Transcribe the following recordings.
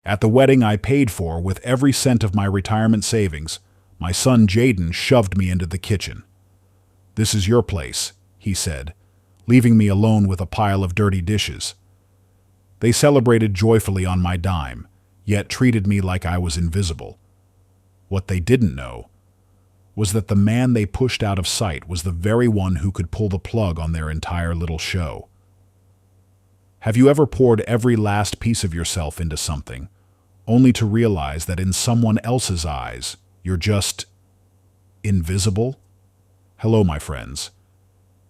At the wedding I paid for with every cent of my retirement savings, my son Jaden shoved me into the kitchen. "This is your place," he said, leaving me alone with a pile of dirty dishes. They celebrated joyfully on my dime, yet treated me like I was invisible. What they didn't know was that the man they pushed out of sight was the very one who could pull the plug on their entire little show. Have you ever poured every last piece of yourself into something, only to realize that in someone else's eyes, you're just invisible? Hello, my friends.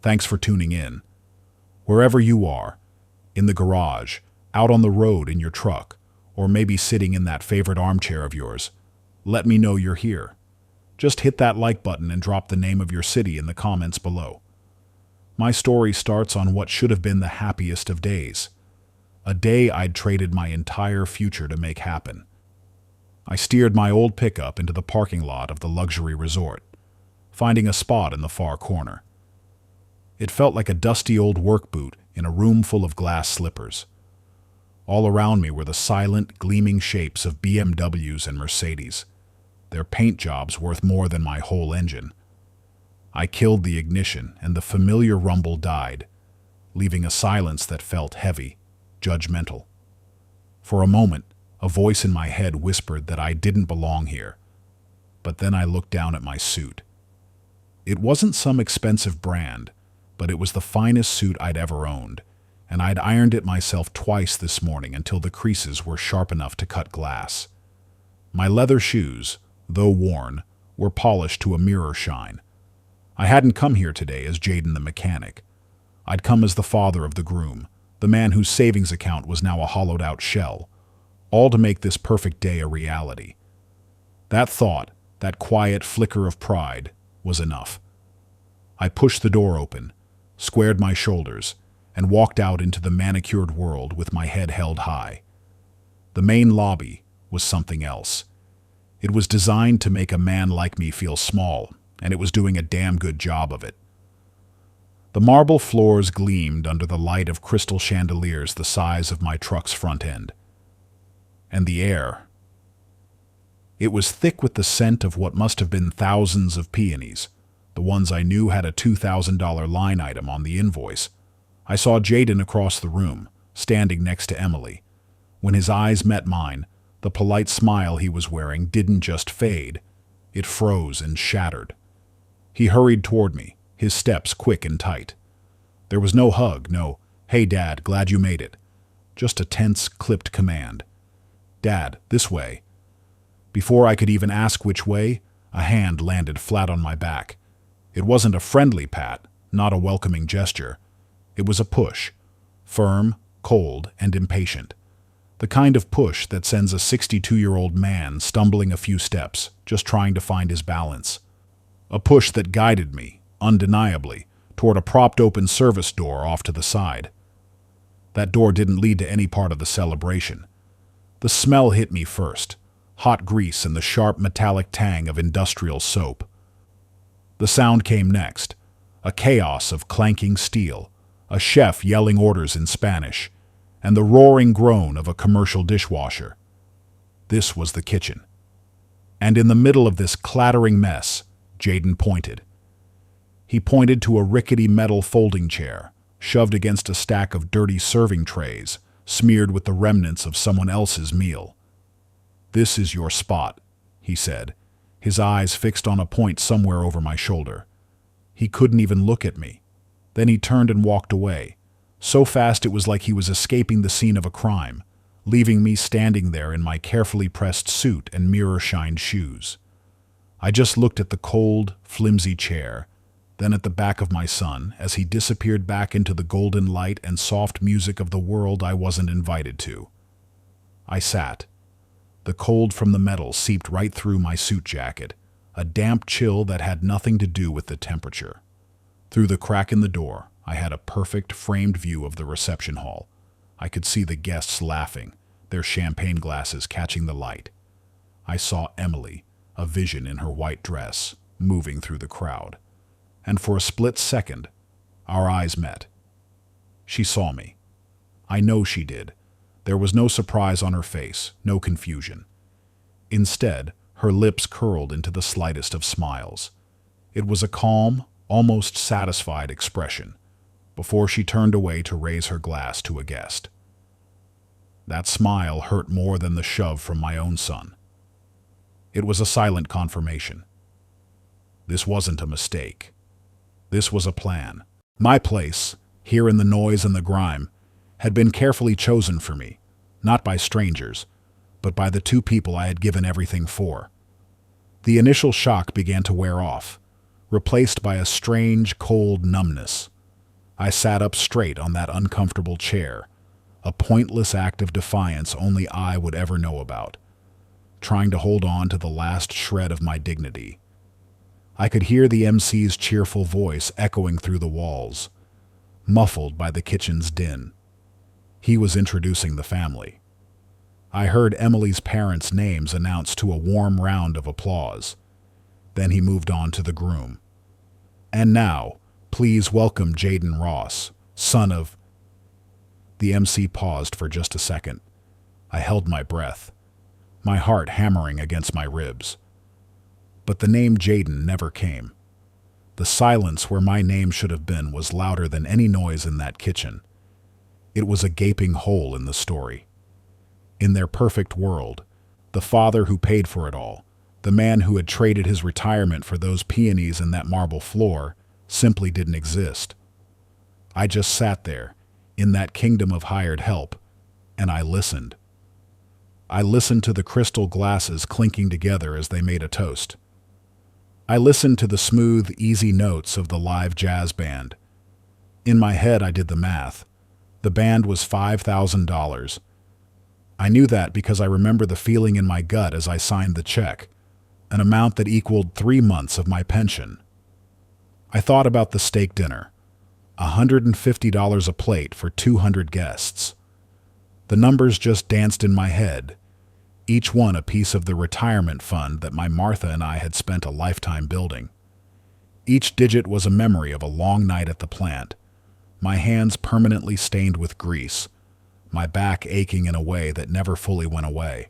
Thanks for tuning in. Wherever you are, in the garage, out on the road in your truck, or maybe sitting in that favorite armchair of yours, let me know you're here. Just hit that like button and drop the name of your city in the comments below. My story starts on what should have been the happiest of days. A day I'd traded my entire future to make happen. I steered my old pickup into the parking lot of the luxury resort, finding a spot in the far corner. It felt like a dusty old work boot in a room full of glass slippers. All around me were the silent, gleaming shapes of BMWs and Mercedes, their paint jobs worth more than my whole engine. I killed the ignition, and the familiar rumble died, leaving a silence that felt heavy, judgmental. For a moment, a voice in my head whispered that I didn't belong here. But then I looked down at my suit. It wasn't some expensive brand, but it was the finest suit I'd ever owned, and I'd ironed it myself twice this morning until the creases were sharp enough to cut glass. My leather shoes, though worn, were polished to a mirror shine. I hadn't come here today as Jaden the mechanic. I'd come as the father of the groom, the man whose savings account was now a hollowed-out shell, all to make this perfect day a reality. That thought, that quiet flicker of pride, was enough. I pushed the door open, squared my shoulders, and walked out into the manicured world with my head held high. The main lobby was something else. It was designed to make a man like me feel small, and it was doing a damn good job of it. The marble floors gleamed under the light of crystal chandeliers the size of my truck's front end. And the air. It was thick with the scent of what must have been thousands of peonies, the ones I knew had a $2,000 line item on the invoice. I saw Jaden across the room, standing next to Emily. When his eyes met mine, the polite smile he was wearing didn't just fade, it froze and shattered. He hurried toward me, his steps quick and tight. There was no hug, no, "Hey Dad, glad you made it." Just a tense, clipped command. "Dad, this way." Before I could even ask which way, a hand landed flat on my back. It wasn't a friendly pat, not a welcoming gesture. It was a push, firm, cold, and impatient. The kind of push that sends a 62-year-old man stumbling a few steps, just trying to find his balance. A push that guided me, undeniably, toward a propped-open service door off to the side. That door didn't lead to any part of the celebration. The smell hit me first, hot grease and the sharp metallic tang of industrial soap. The sound came next, a chaos of clanking steel, a chef yelling orders in Spanish, and the roaring groan of a commercial dishwasher. This was the kitchen. And in the middle of this clattering mess, Jaden pointed. He pointed to a rickety metal folding chair, shoved against a stack of dirty serving trays, smeared with the remnants of someone else's meal. "This is your spot," he said, his eyes fixed on a point somewhere over my shoulder. He couldn't even look at me. Then he turned and walked away, so fast it was like he was escaping the scene of a crime, leaving me standing there in my carefully pressed suit and mirror-shined shoes. I just looked at the cold, flimsy chair, then at the back of my son as he disappeared back into the golden light and soft music of the world I wasn't invited to. I sat. The cold from the metal seeped right through my suit jacket, a damp chill that had nothing to do with the temperature. Through the crack in the door, I had a perfect framed view of the reception hall. I could see the guests laughing, their champagne glasses catching the light. I saw Emily, a vision in her white dress, moving through the crowd. And for a split second, our eyes met. She saw me. I know she did. There was no surprise on her face, no confusion. Instead, her lips curled into the slightest of smiles. It was a calm, almost satisfied expression, before she turned away to raise her glass to a guest. That smile hurt more than the shove from my own son. It was a silent confirmation. This wasn't a mistake. This was a plan. My place, here in the noise and the grime, had been carefully chosen for me, not by strangers, but by the two people I had given everything for. The initial shock began to wear off, replaced by a strange, cold numbness. I sat up straight on that uncomfortable chair, a pointless act of defiance only I would ever know about, trying to hold on to the last shred of my dignity. I could hear the MC's cheerful voice echoing through the walls, muffled by the kitchen's din. He was introducing the family. I heard Emily's parents' names announced to a warm round of applause. Then he moved on to the groom. And now, please welcome Jaden Ross, son of... The MC paused for just a second. I held my breath, my heart hammering against my ribs. But the name Jaden never came. The silence where my name should have been was louder than any noise in that kitchen. It was a gaping hole in the story. In their perfect world, the father who paid for it all, the man who had traded his retirement for those peonies and that marble floor, simply didn't exist. I just sat there, in that kingdom of hired help, and I listened. I listened to the crystal glasses clinking together as they made a toast. I listened to the smooth, easy notes of the live jazz band. In my head, I did the math. The band was $5,000. I knew that because I remember the feeling in my gut as I signed the check, an amount that equaled 3 months of my pension. I thought about the steak dinner, $150 a plate for 200 guests. The numbers just danced in my head, each one a piece of the retirement fund that my Martha and I had spent a lifetime building. Each digit was a memory of a long night at the plant, my hands permanently stained with grease, my back aching in a way that never fully went away.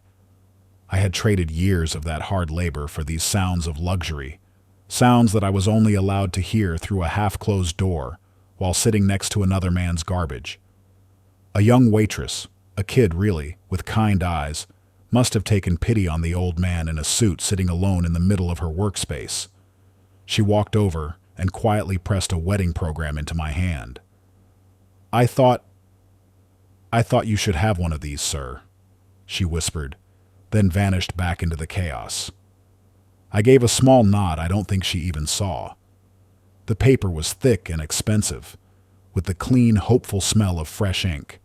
I had traded years of that hard labor for these sounds of luxury, sounds that I was only allowed to hear through a half-closed door while sitting next to another man's garbage. A young waitress, a kid really, with kind eyes, must have taken pity on the old man in a suit sitting alone in the middle of her workspace. She walked over and quietly pressed a wedding program into my hand. I thought you should have one of these, sir," she whispered, then vanished back into the chaos. I gave a small nod I don't think she even saw. The paper was thick and expensive, with the clean, hopeful smell of fresh ink.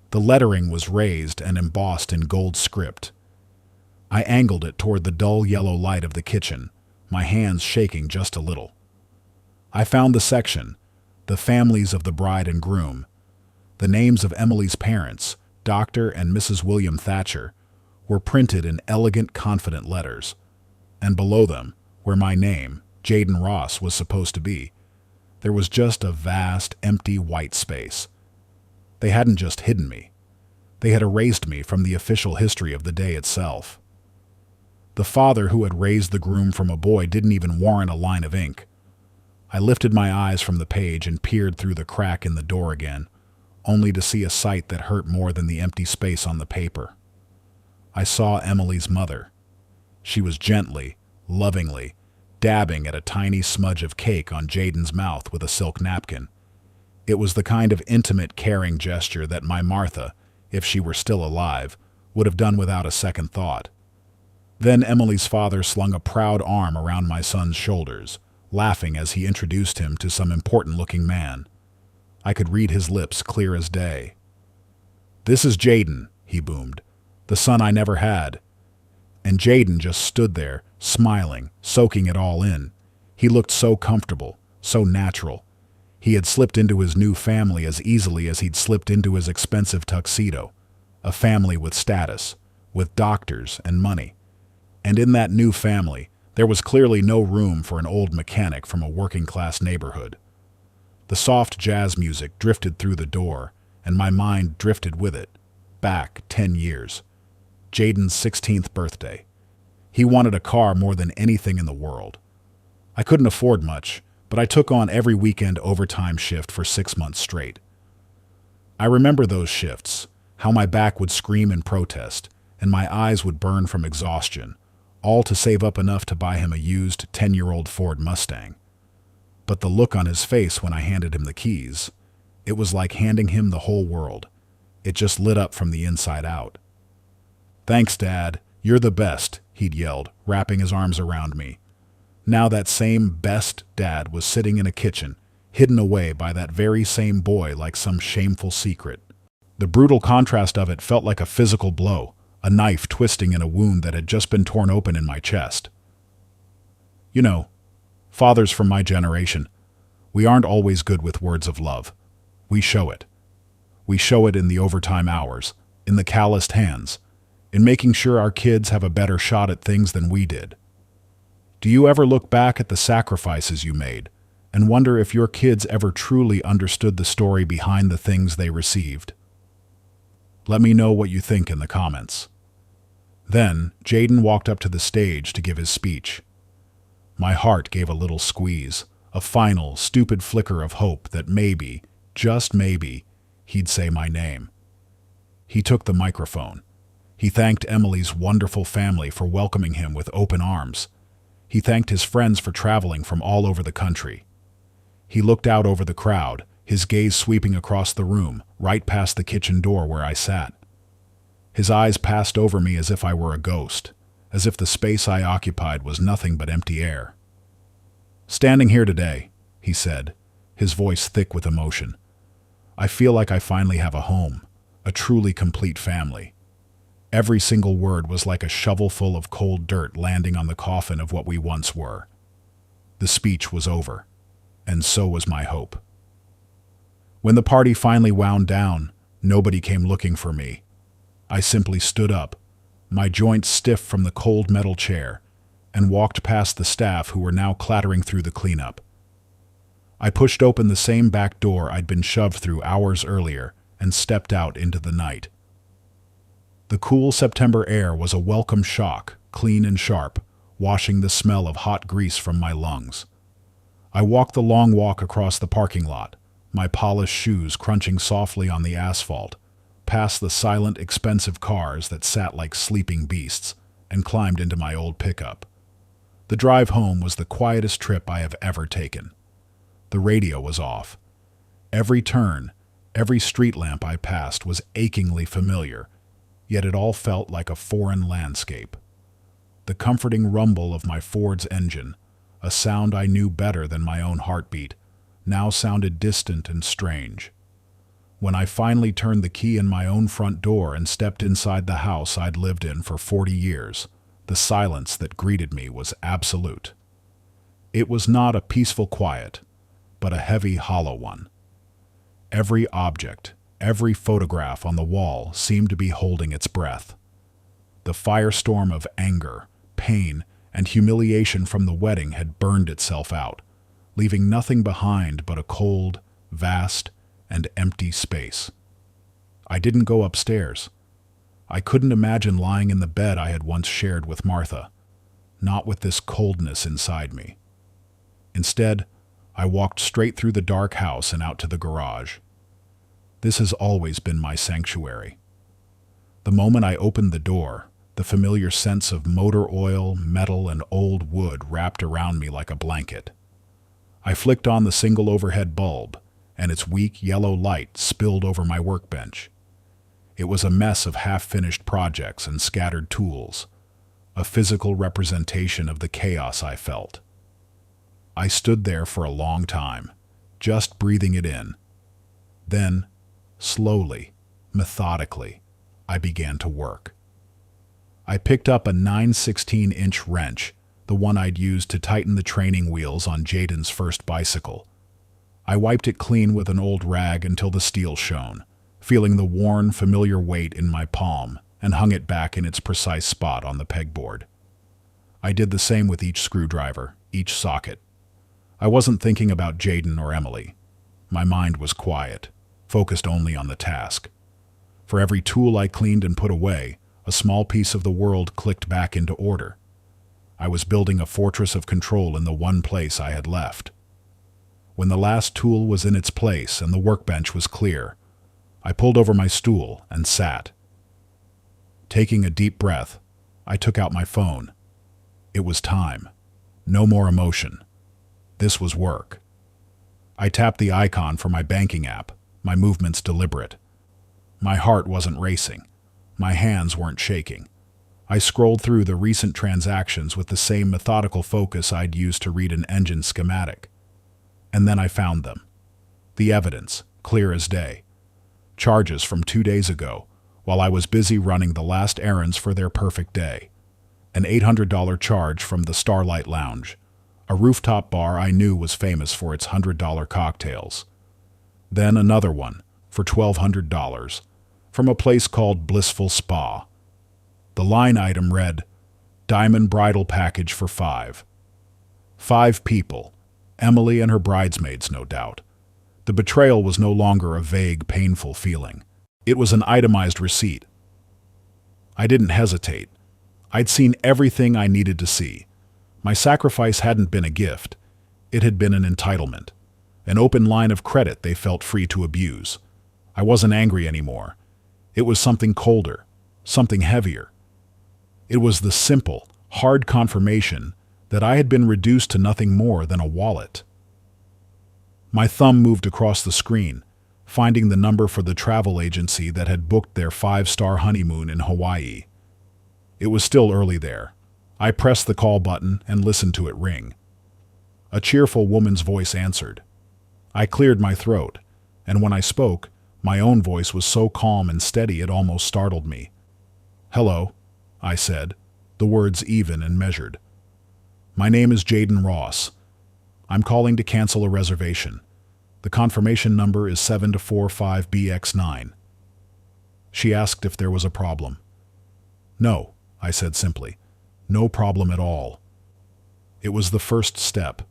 The lettering was raised and embossed in gold script. I angled it toward the dull yellow light of the kitchen, my hands shaking just a little. I found the section, the families of the bride and groom. The names of Emily's parents, Dr. and Mrs. William Thatcher, were printed in elegant, confident letters. And below them, where my name, Jaden Ross, was supposed to be, there was just a vast, empty white space. They hadn't just hidden me. They had erased me from the official history of the day itself. The father who had raised the groom from a boy didn't even warrant a line of ink. I lifted my eyes from the page and peered through the crack in the door again, only to see a sight that hurt more than the empty space on the paper. I saw Emily's mother. She was gently, lovingly, dabbing at a tiny smudge of cake on Jaden's mouth with a silk napkin. It was the kind of intimate, caring gesture that my Martha, if she were still alive, would have done without a second thought. Then Emily's father slung a proud arm around my son's shoulders, laughing as he introduced him to some important-looking man. I could read his lips clear as day. "This is Jaden," he boomed, "the son I never had." And Jaden just stood there, smiling, soaking it all in. He looked so comfortable, so natural. He had slipped into his new family as easily as he'd slipped into his expensive tuxedo. A family with status, with doctors and money. And in that new family, there was clearly no room for an old mechanic from a working-class neighborhood. The soft jazz music drifted through the door, and my mind drifted with it. back 10 years. Jaden's 16th birthday. He wanted a car more than anything in the world. I couldn't afford much, but I took on every weekend overtime shift for 6 months straight. I remember those shifts, how my back would scream in protest, and my eyes would burn from exhaustion, all to save up enough to buy him a used 10-year-old Ford Mustang. But the look on his face when I handed him the keys, it was like handing him the whole world. It just lit up from the inside out. "Thanks, Dad. You're the best," he'd yelled, wrapping his arms around me. Now that same best dad was sitting in a kitchen, hidden away by that very same boy like some shameful secret. The brutal contrast of it felt like a physical blow, a knife twisting in a wound that had just been torn open in my chest. You know, fathers from my generation, we aren't always good with words of love. We show it. We show it in the overtime hours, in the calloused hands, in making sure our kids have a better shot at things than we did. Do you ever look back at the sacrifices you made and wonder if your kids ever truly understood the story behind the things they received? Let me know what you think in the comments. Then, Jaden walked up to the stage to give his speech. My heart gave a little squeeze, a final, stupid flicker of hope that maybe, just maybe, he'd say my name. He took the microphone. He thanked Emily's wonderful family for welcoming him with open arms. He thanked his friends for traveling from all over the country. He looked out over the crowd, his gaze sweeping across the room, right past the kitchen door where I sat. His eyes passed over me as if I were a ghost, as if the space I occupied was nothing but empty air. "Standing here today," he said, his voice thick with emotion, "I feel like I finally have a home, a truly complete family." Every single word was like a shovelful of cold dirt landing on the coffin of what we once were. The speech was over, and so was my hope. When the party finally wound down, nobody came looking for me. I simply stood up, my joints stiff from the cold metal chair, and walked past the staff who were now clattering through the cleanup. I pushed open the same back door I'd been shoved through hours earlier and stepped out into the night. The cool September air was a welcome shock, clean and sharp, washing the smell of hot grease from my lungs. I walked the long walk across the parking lot, my polished shoes crunching softly on the asphalt, past the silent, expensive cars that sat like sleeping beasts, and climbed into my old pickup. The drive home was the quietest trip I have ever taken. The radio was off. Every turn, every street lamp I passed was achingly familiar, yet it all felt like a foreign landscape. The comforting rumble of my Ford's engine, a sound I knew better than my own heartbeat, now sounded distant and strange. When I finally turned the key in my own front door and stepped inside the house I'd lived in for 40 years, the silence that greeted me was absolute. It was not a peaceful quiet, but a heavy, hollow one. Every object, every photograph on the wall seemed to be holding its breath. The firestorm of anger, pain, and humiliation from the wedding had burned itself out, leaving nothing behind but a cold, vast, and empty space. I didn't go upstairs. I couldn't imagine lying in the bed I had once shared with Martha, not with this coldness inside me. Instead, I walked straight through the dark house and out to the garage. This has always been my sanctuary. The moment I opened the door, the familiar sense of motor oil, metal, and old wood wrapped around me like a blanket. I flicked on the single overhead bulb, and its weak yellow light spilled over my workbench. It was a mess of half-finished projects and scattered tools, a physical representation of the chaos I felt. I stood there for a long time, just breathing it in. Then, slowly, methodically, I began to work. I picked up a 9/16-inch wrench, the one I'd used to tighten the training wheels on Jaden's first bicycle. I wiped it clean with an old rag until the steel shone, feeling the worn, familiar weight in my palm, and hung it back in its precise spot on the pegboard. I did the same with each screwdriver, each socket. I wasn't thinking about Jaden or Emily. My mind was quiet, focused only on the task. For every tool I cleaned and put away, a small piece of the world clicked back into order. I was building a fortress of control in the one place I had left. When the last tool was in its place and the workbench was clear, I pulled over my stool and sat. Taking a deep breath, I took out my phone. It was time. No more emotion. This was work. I tapped the icon for my banking app, my movements deliberate. My heart wasn't racing. My hands weren't shaking. I scrolled through the recent transactions with the same methodical focus I'd used to read an engine schematic. And then I found them. The evidence, clear as day. Charges from 2 days ago, while I was busy running the last errands for their perfect day. An $800 charge from the Starlight Lounge, a rooftop bar I knew was famous for its $100 cocktails. Then another one, for $1,200, from a place called Blissful Spa. The line item read, "Diamond Bridal Package for 5." 5 people, Emily and her bridesmaids, no doubt. The betrayal was no longer a vague, painful feeling. It was an itemized receipt. I didn't hesitate. I'd seen everything I needed to see. My sacrifice hadn't been a gift. It had been an entitlement. An open line of credit they felt free to abuse. I wasn't angry anymore. It was something colder, something heavier. It was the simple, hard confirmation that I had been reduced to nothing more than a wallet. My thumb moved across the screen, finding the number for the travel agency that had booked their 5-star honeymoon in Hawaii. It was still early there. I pressed the call button and listened to it ring. A cheerful woman's voice answered. I cleared my throat, and when I spoke, my own voice was so calm and steady it almost startled me. "Hello," I said, the words even and measured. "My name is Jaden Ross. I'm calling to cancel a reservation. The confirmation number is 7245BX9. She asked if there was a problem. "No," I said simply. "No problem at all." It was the first step,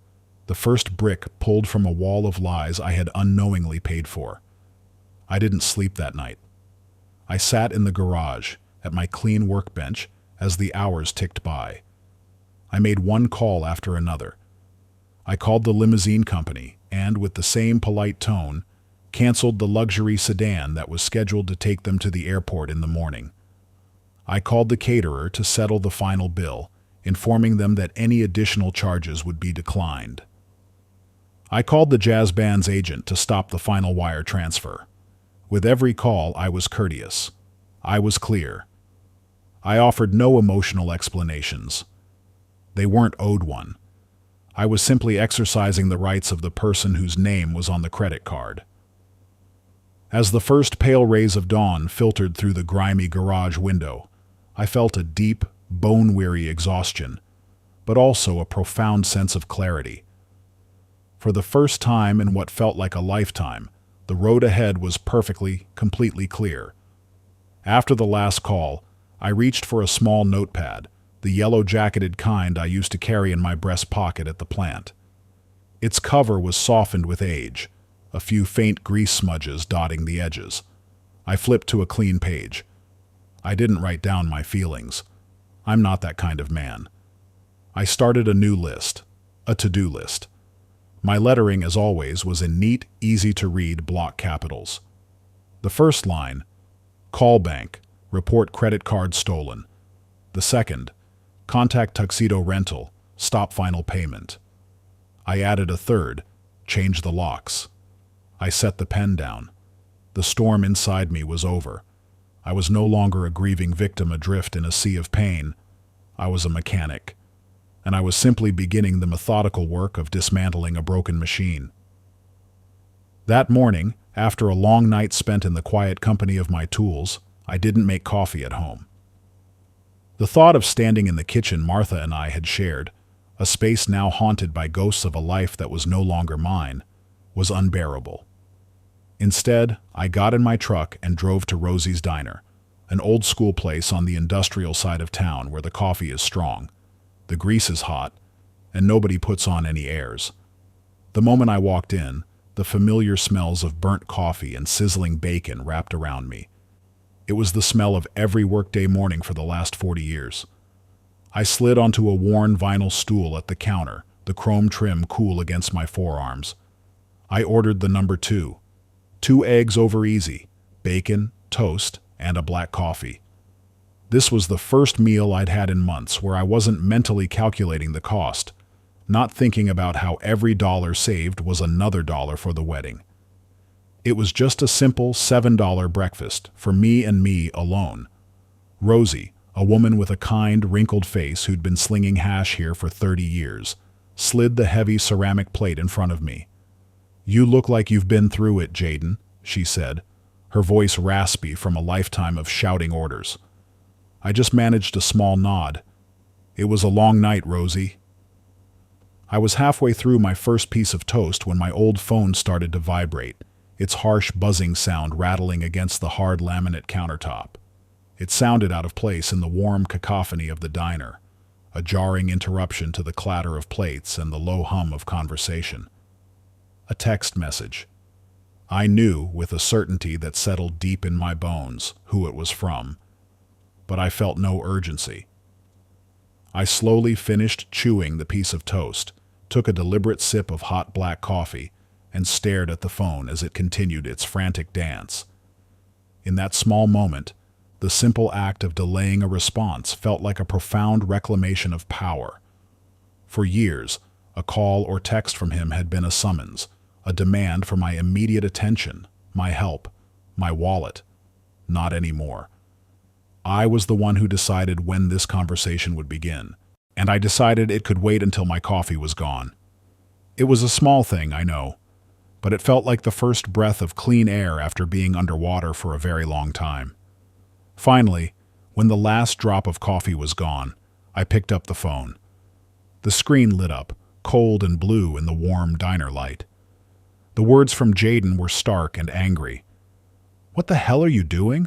the first brick pulled from a wall of lies I had unknowingly paid for. I didn't sleep that night. I sat in the garage, at my clean workbench, as the hours ticked by. I made one call after another. I called the limousine company and, with the same polite tone, canceled the luxury sedan that was scheduled to take them to the airport in the morning. I called the caterer to settle the final bill, informing them that any additional charges would be declined. I called the jazz band's agent to stop the final wire transfer. With every call, I was courteous. I was clear. I offered no emotional explanations. They weren't owed one. I was simply exercising the rights of the person whose name was on the credit card. As the first pale rays of dawn filtered through the grimy garage window, I felt a deep, bone-weary exhaustion, but also a profound sense of clarity. For the first time in what felt like a lifetime, the road ahead was perfectly, completely clear. After the last call, I reached for a small notepad, the yellow-jacketed kind I used to carry in my breast pocket at the plant. Its cover was softened with age, a few faint grease smudges dotting the edges. I flipped to a clean page. I didn't write down my feelings. I'm not that kind of man. I started a new list, a to-do list. My lettering, as always, was in neat, easy-to-read block capitals. The first line, "Call bank, report credit card stolen." The second, "Contact Tuxedo Rental, stop final payment." I added a third, "Change the locks." I set the pen down. The storm inside me was over. I was no longer a grieving victim adrift in a sea of pain. I was a mechanic, and I was simply beginning the methodical work of dismantling a broken machine. That morning, after a long night spent in the quiet company of my tools, I didn't make coffee at home. The thought of standing in the kitchen Martha and I had shared, a space now haunted by ghosts of a life that was no longer mine, was unbearable. Instead, I got in my truck and drove to Rosie's Diner, an old-school place on the industrial side of town where the coffee is strong, the grease is hot, and nobody puts on any airs. The moment I walked in, the familiar smells of burnt coffee and sizzling bacon wrapped around me. It was the smell of every workday morning for the last 40 years. I slid onto a worn vinyl stool at the counter, the chrome trim cool against my forearms. I ordered the number 2. 2 eggs over easy, bacon, toast, and a black coffee. This was the first meal I'd had in months where I wasn't mentally calculating the cost, not thinking about how every dollar saved was another dollar for the wedding. It was just a simple $7 breakfast for me and me alone. Rosie, a woman with a kind, wrinkled face who'd been slinging hash here for 30 years, slid the heavy ceramic plate in front of me. "You look like you've been through it, Jaden," she said, her voice raspy from a lifetime of shouting orders. I just managed a small nod. "It was a long night, Rosie." I was halfway through my first piece of toast when my old phone started to vibrate, its harsh buzzing sound rattling against the hard laminate countertop. It sounded out of place in the warm cacophony of the diner, a jarring interruption to the clatter of plates and the low hum of conversation. A text message. I knew, with a certainty that settled deep in my bones, who it was from, but I felt no urgency. I slowly finished chewing the piece of toast, took a deliberate sip of hot black coffee, and stared at the phone as it continued its frantic dance. In that small moment, the simple act of delaying a response felt like a profound reclamation of power. For years, a call or text from him had been a summons, a demand for my immediate attention, my help, my wallet. Not anymore. I was the one who decided when this conversation would begin, and I decided it could wait until my coffee was gone. It was a small thing, I know, but it felt like the first breath of clean air after being underwater for a very long time. Finally, when the last drop of coffee was gone, I picked up the phone. The screen lit up, cold and blue in the warm diner light. The words from Jaden were stark and angry. "What the hell are you doing?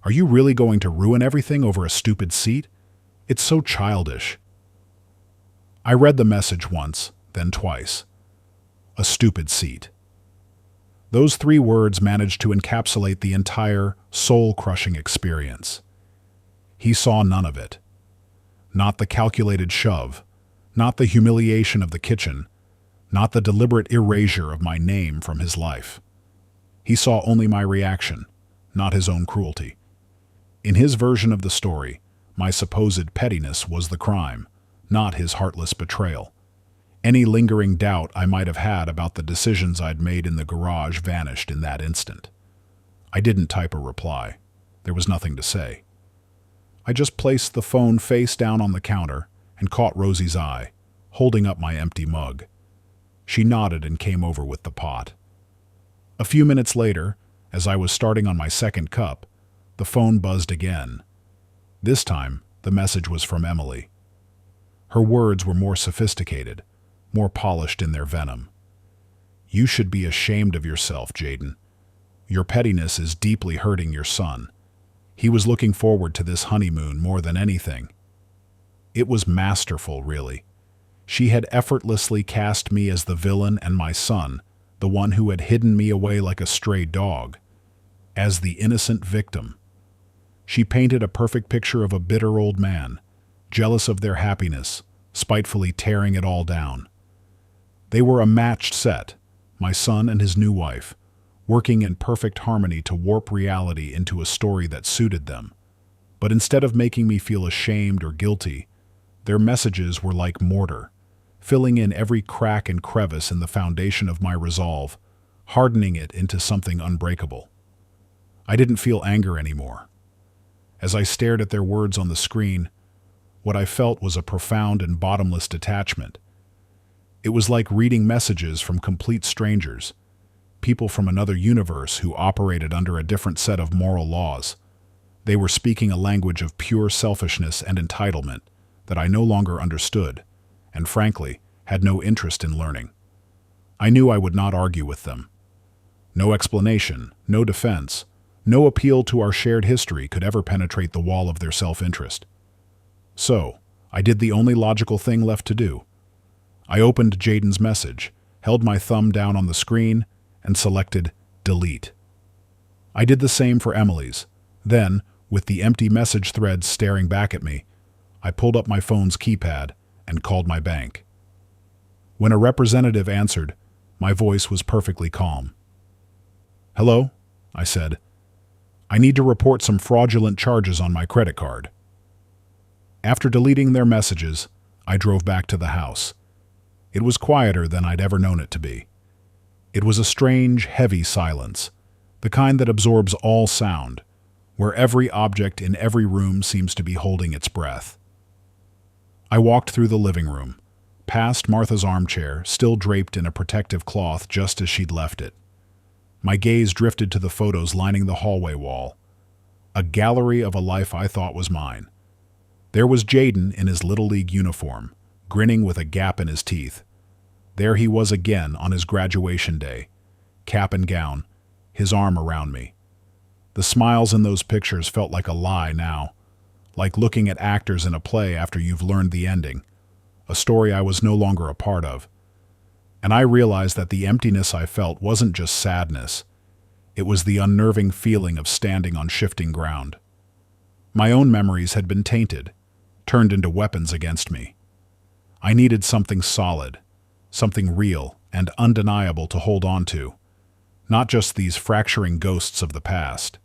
Are you really going to ruin everything over a stupid seat? It's so childish." I read the message once, then twice. A stupid seat. Those 3 words managed to encapsulate the entire soul-crushing experience. He saw none of it. Not the calculated shove, not the humiliation of the kitchen, not the deliberate erasure of my name from his life. He saw only my reaction, not his own cruelty. In his version of the story, my supposed pettiness was the crime, not his heartless betrayal. Any lingering doubt I might have had about the decisions I'd made in the garage vanished in that instant. I didn't type a reply. There was nothing to say. I just placed the phone face down on the counter and caught Rosie's eye, holding up my empty mug. She nodded and came over with the pot. A few minutes later, as I was starting on my second cup, the phone buzzed again. This time, the message was from Emily. Her words were more sophisticated, more polished in their venom. "You should be ashamed of yourself, Jaden. Your pettiness is deeply hurting your son. He was looking forward to this honeymoon more than anything." It was masterful, really. She had effortlessly cast me as the villain and my son, the one who had hidden me away like a stray dog, as the innocent victim. She painted a perfect picture of a bitter old man, jealous of their happiness, spitefully tearing it all down. They were a matched set, my son and his new wife, working in perfect harmony to warp reality into a story that suited them. But instead of making me feel ashamed or guilty, their messages were like mortar, filling in every crack and crevice in the foundation of my resolve, hardening it into something unbreakable. I didn't feel anger anymore. As I stared at their words on the screen, what I felt was a profound and bottomless detachment. It was like reading messages from complete strangers, people from another universe who operated under a different set of moral laws. They were speaking a language of pure selfishness and entitlement that I no longer understood, and frankly, had no interest in learning. I knew I would not argue with them. No explanation, no defense, no appeal to our shared history could ever penetrate the wall of their self-interest. So, I did the only logical thing left to do. I opened Jaden's message, held my thumb down on the screen, and selected Delete. I did the same for Emily's, Then, with the empty message threads staring back at me, I pulled up my phone's keypad and called my bank. When a representative answered, my voice was perfectly calm. "Hello," I said. "I need to report some fraudulent charges on my credit card." After deleting their messages, I drove back to the house. It was quieter than I'd ever known it to be. It was a strange, heavy silence, the kind that absorbs all sound, where every object in every room seems to be holding its breath. I walked through the living room, past Martha's armchair, still draped in a protective cloth just as she'd left it. My gaze drifted to the photos lining the hallway wall, a gallery of a life I thought was mine. There was Jaden in his Little League uniform, grinning with a gap in his teeth. There he was again on his graduation day, cap and gown, his arm around me. The smiles in those pictures felt like a lie now, like looking at actors in a play after you've learned the ending, a story I was no longer a part of. And I realized that the emptiness I felt wasn't just sadness. It was the unnerving feeling of standing on shifting ground. My own memories had been tainted, turned into weapons against me. I needed something solid, something real and undeniable to hold on to, not just these fracturing ghosts of the past.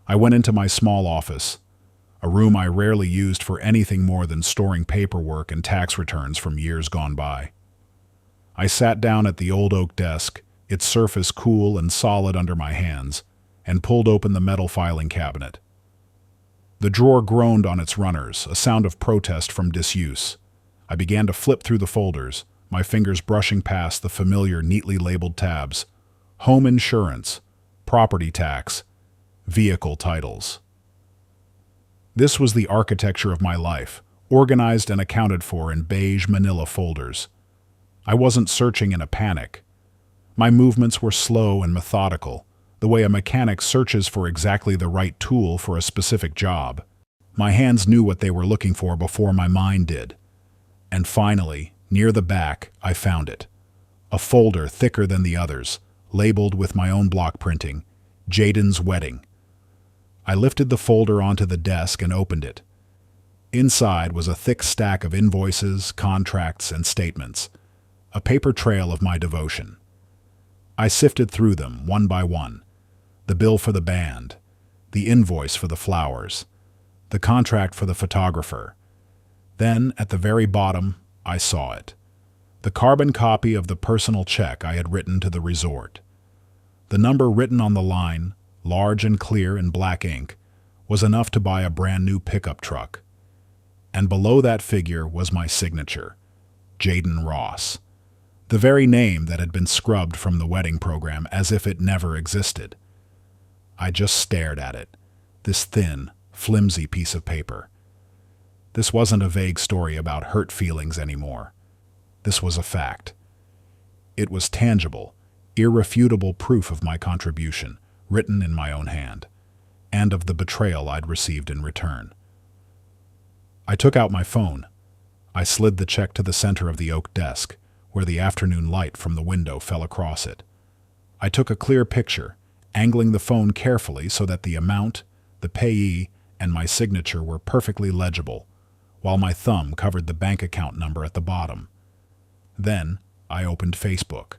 I went into my small office, a room I rarely used for anything more than storing paperwork and tax returns from years gone by. I sat down at the old oak desk, its surface cool and solid under my hands, and pulled open the metal filing cabinet. The drawer groaned on its runners, a sound of protest from disuse. I began to flip through the folders, my fingers brushing past the familiar, neatly labeled tabs. Home insurance, property tax, vehicle titles. This was the architecture of my life, organized and accounted for in beige manila folders. I wasn't searching in a panic. My movements were slow and methodical, the way a mechanic searches for exactly the right tool for a specific job. My hands knew what they were looking for before my mind did. And finally, near the back, I found it. A folder thicker than the others, labeled with my own block printing, Jaden's Wedding. I lifted the folder onto the desk and opened it. Inside was a thick stack of invoices, contracts, and statements, a paper trail of my devotion. I sifted through them one by one. The bill for the band, the invoice for the flowers, the contract for the photographer. Then, at the very bottom, I saw it. The carbon copy of the personal check I had written to the resort. The number written on the line, large and clear in black ink, was enough to buy a brand new pickup truck. And below that figure was my signature, Jaden Ross, the very name that had been scrubbed from the wedding program as if it never existed. I just stared at it, this thin, flimsy piece of paper. This wasn't a vague story about hurt feelings anymore. This was a fact. It was tangible, irrefutable proof of my contribution, written in my own hand, and of the betrayal I'd received in return. I took out my phone. I slid the check to the center of the oak desk, where the afternoon light from the window fell across it. I took a clear picture, angling the phone carefully so that the amount, the payee, and my signature were perfectly legible, while my thumb covered the bank account number at the bottom. Then, I opened Facebook.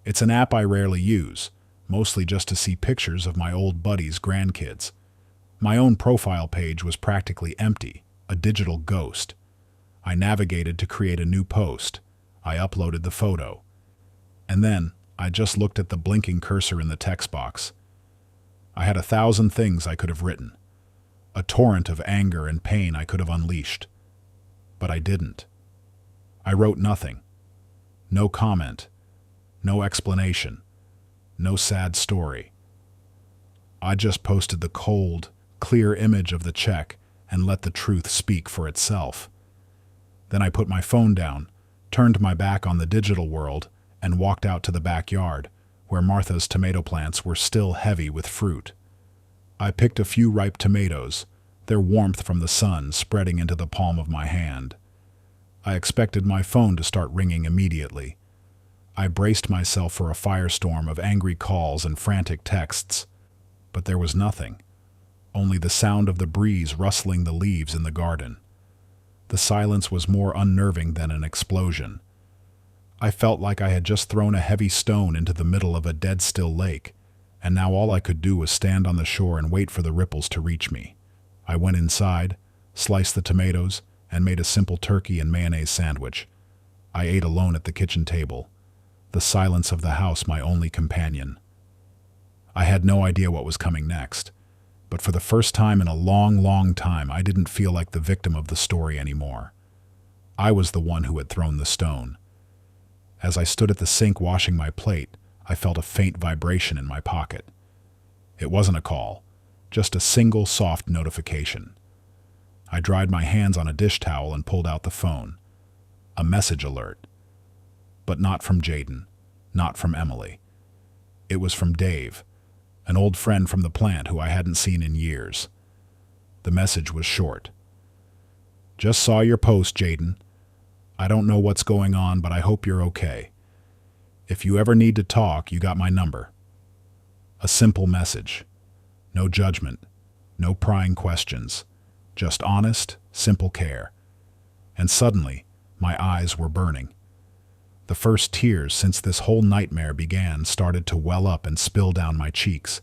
It's an app I rarely use, mostly just to see pictures of my old buddies' grandkids. My own profile page was practically empty, a digital ghost. I navigated to create a new post. I uploaded the photo. And then, I just looked at the blinking cursor in the text box. I had 1,000 things I could have written, a torrent of anger and pain I could have unleashed. But I didn't. I wrote nothing. No comment. No explanation. No sad story. I just posted the cold, clear image of the check and let the truth speak for itself. Then I put my phone down, turned my back on the digital world, and walked out to the backyard, where Martha's tomato plants were still heavy with fruit. I picked a few ripe tomatoes, their warmth from the sun spreading into the palm of my hand. I expected my phone to start ringing immediately. I braced myself for a firestorm of angry calls and frantic texts, but there was nothing. only the sound of the breeze rustling the leaves in the garden. The silence was more unnerving than an explosion. I felt like I had just thrown a heavy stone into the middle of a dead-still lake, and now all I could do was stand on the shore and wait for the ripples to reach me. I went inside, sliced the tomatoes, and made a simple turkey and mayonnaise sandwich. I ate alone at the kitchen table, the silence of the house my only companion. I had no idea what was coming next, but for the first time in a long, long time, I didn't feel like the victim of the story anymore. I was the one who had thrown the stone. As I stood at the sink washing my plate, I felt a faint vibration in my pocket. It wasn't a call, just a single soft notification. I dried my hands on a dish towel and pulled out the phone. A message alert. But not from Jaden, not from Emily. It was from Dave, an old friend from the plant who I hadn't seen in years. The message was short. "Just saw your post, Jaden. I don't know what's going on, but I hope you're okay. If you ever need to talk, you got my number." A simple message. No judgment, no prying questions, just honest, simple care. And suddenly, my eyes were burning. The first tears since this whole nightmare began started to well up and spill down my cheeks.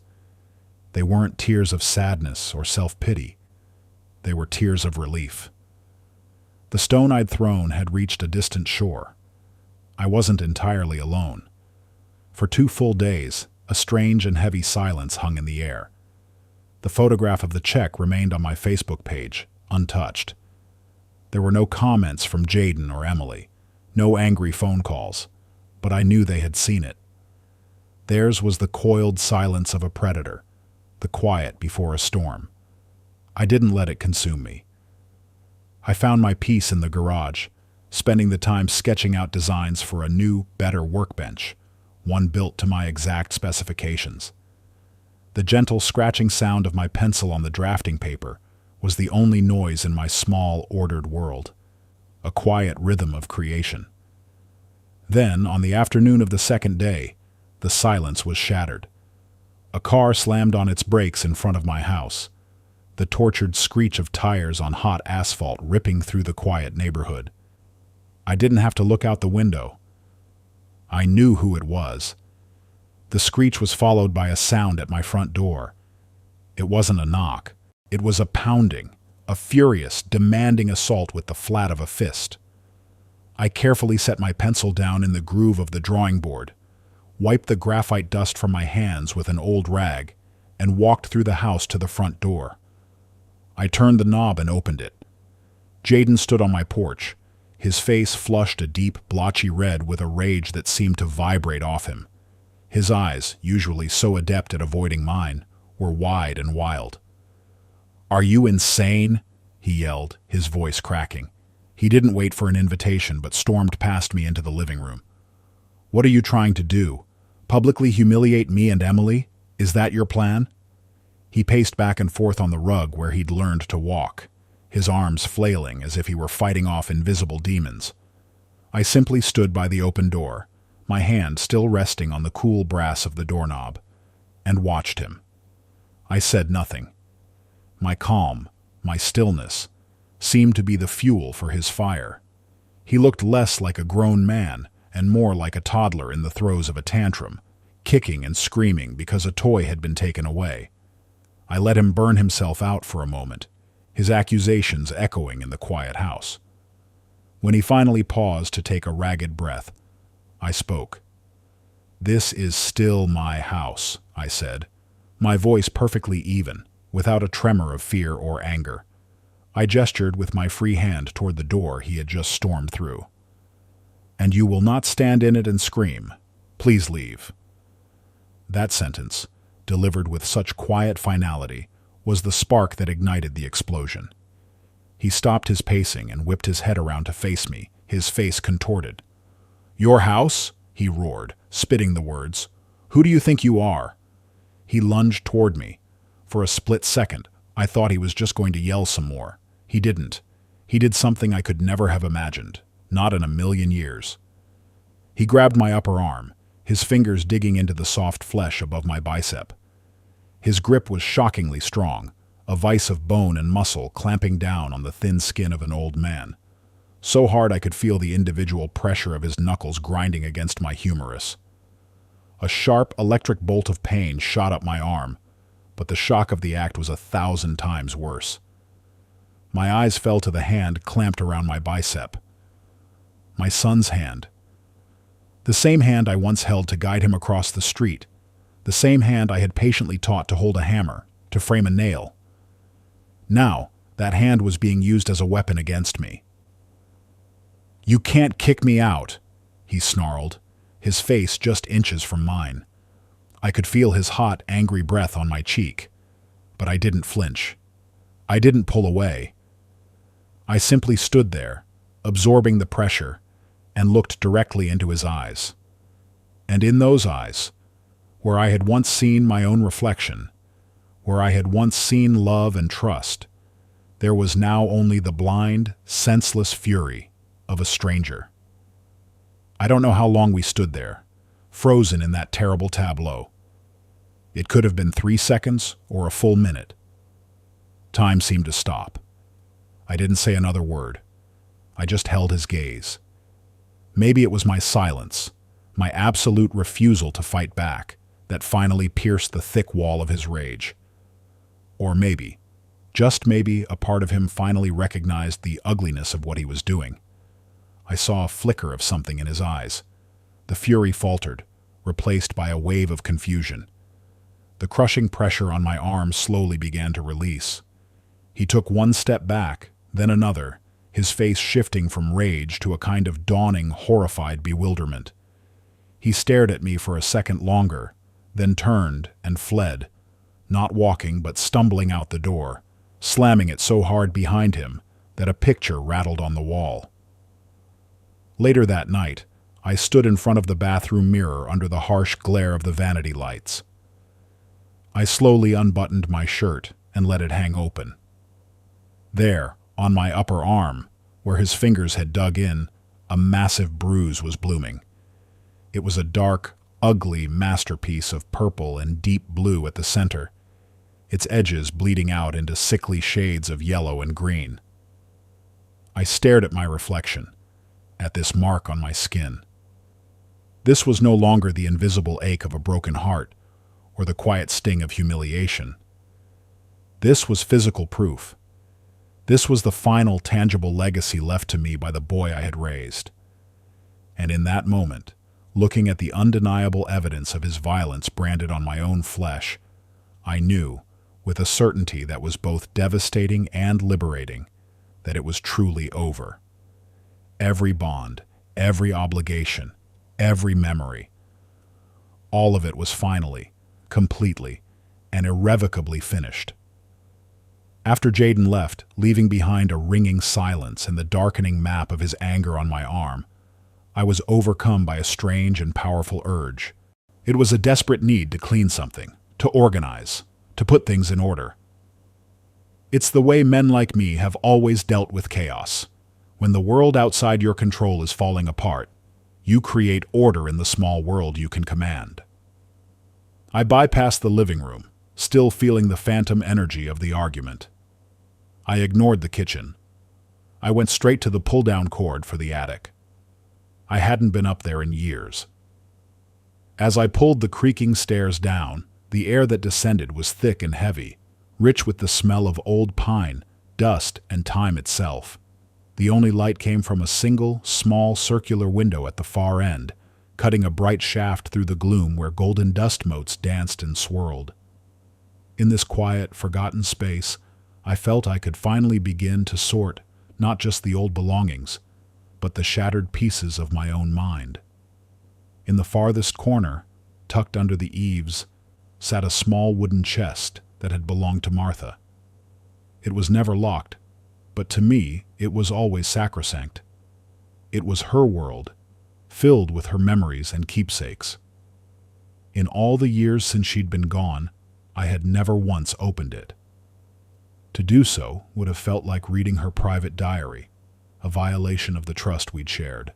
They weren't tears of sadness or self-pity. They were tears of relief. The stone I'd thrown had reached a distant shore. I wasn't entirely alone. For 2 full days, a strange and heavy silence hung in the air. The photograph of the check remained on my Facebook page, untouched. There were no comments from Jaden or Emily, no angry phone calls, but I knew they had seen it. Theirs was the coiled silence of a predator, the quiet before a storm. I didn't let it consume me. I found my peace in the garage, spending the time sketching out designs for a new, better workbench, one built to my exact specifications. The gentle scratching sound of my pencil on the drafting paper was the only noise in my small, ordered world, a quiet rhythm of creation. Then, on the afternoon of the second day, the silence was shattered. A car slammed on its brakes in front of my house, the tortured screech of tires on hot asphalt ripping through the quiet neighborhood. I didn't have to look out the window. I knew who it was. The screech was followed by a sound at my front door. It wasn't a knock. It was a pounding, a furious, demanding assault with the flat of a fist. I carefully set my pencil down in the groove of the drawing board, wiped the graphite dust from my hands with an old rag, and walked through the house to the front door. I turned the knob and opened it. Jaden stood on my porch, his face flushed a deep, blotchy red with a rage that seemed to vibrate off him. His eyes, usually so adept at avoiding mine, were wide and wild. "Are you insane?" he yelled, his voice cracking. He didn't wait for an invitation, but stormed past me into the living room. "What are you trying to do? Publicly humiliate me and Emily? Is that your plan?" He paced back and forth on the rug where he'd learned to walk, his arms flailing as if he were fighting off invisible demons. I simply stood by the open door, my hand still resting on the cool brass of the doorknob, and watched him. I said nothing. My calm, my stillness, seemed to be the fuel for his fire. He looked less like a grown man and more like a toddler in the throes of a tantrum, kicking and screaming because a toy had been taken away. I let him burn himself out for a moment, his accusations echoing in the quiet house. When he finally paused to take a ragged breath, I spoke. "This is still my house," I said, my voice perfectly even, without a tremor of fear or anger. I gestured with my free hand toward the door he had just stormed through. "And you will not stand in it and scream. Please leave." That sentence, delivered with such quiet finality, was the spark that ignited the explosion. He stopped his pacing and whipped his head around to face me, his face contorted. "Your house?" he roared, spitting the words. "Who do you think you are?" He lunged toward me. For a split second, I thought he was just going to yell some more. He didn't. He did something I could never have imagined, not in a million years. He grabbed my upper arm, his fingers digging into the soft flesh above my bicep. His grip was shockingly strong, a vice of bone and muscle clamping down on the thin skin of an old man. So hard I could feel the individual pressure of his knuckles grinding against my humerus. A sharp electric bolt of pain shot up my arm, but the shock of the act was 1,000 times worse. My eyes fell to the hand clamped around my bicep. My son's hand. The same hand I once held to guide him across the street. The same hand I had patiently taught to hold a hammer, to frame a nail. Now, that hand was being used as a weapon against me. "You can't kick me out," he snarled, his face just inches from mine. I could feel his hot, angry breath on my cheek, but I didn't flinch. I didn't pull away. I simply stood there, absorbing the pressure, and looked directly into his eyes. And in those eyes, where I had once seen my own reflection, where I had once seen love and trust, there was now only the blind, senseless fury of a stranger. I don't know how long we stood there, frozen in that terrible tableau. It could have been 3 seconds or a full minute. Time seemed to stop. I didn't say another word. I just held his gaze. Maybe it was my silence, my absolute refusal to fight back, that finally pierced the thick wall of his rage. Or maybe, just maybe, a part of him finally recognized the ugliness of what he was doing. I saw a flicker of something in his eyes. The fury faltered, replaced by a wave of confusion. The crushing pressure on my arm slowly began to release. He took one step back, then another, his face shifting from rage to a kind of dawning, horrified bewilderment. He stared at me for a second longer, then turned and fled, not walking but stumbling out the door, slamming it so hard behind him that a picture rattled on the wall. Later that night, I stood in front of the bathroom mirror under the harsh glare of the vanity lights. I slowly unbuttoned my shirt and let it hang open. There, on my upper arm, where his fingers had dug in, a massive bruise was blooming. It was a dark, ugly masterpiece of purple and deep blue at the center, its edges bleeding out into sickly shades of yellow and green. I stared at my reflection, at this mark on my skin. This was no longer the invisible ache of a broken heart or the quiet sting of humiliation. This was physical proof. This was the final tangible legacy left to me by the boy I had raised. And in that moment, looking at the undeniable evidence of his violence branded on my own flesh, I knew, with a certainty that was both devastating and liberating, that it was truly over. Every bond, every obligation, every memory, all of it was finally, completely, and irrevocably finished. After Jaden left, leaving behind a ringing silence and the darkening map of his anger on my arm, I was overcome by a strange and powerful urge. It was a desperate need to clean something, to organize, to put things in order. It's the way men like me have always dealt with chaos. When the world outside your control is falling apart, you create order in the small world you can command. I bypassed the living room, still feeling the phantom energy of the argument. I ignored the kitchen. I went straight to the pull-down cord for the attic. I hadn't been up there in years. As I pulled the creaking stairs down, the air that descended was thick and heavy, rich with the smell of old pine, dust, and time itself. The only light came from a single, small, circular window at the far end, cutting a bright shaft through the gloom where golden dust motes danced and swirled. In this quiet, forgotten space, I felt I could finally begin to sort not just the old belongings, but the shattered pieces of my own mind. In the farthest corner, tucked under the eaves, sat a small wooden chest that had belonged to Martha. It was never locked, but to me it was always sacrosanct. It was her world, filled with her memories and keepsakes. In all the years since she'd been gone, I had never once opened it. To do so would have felt like reading her private diary, a violation of the trust we'd shared.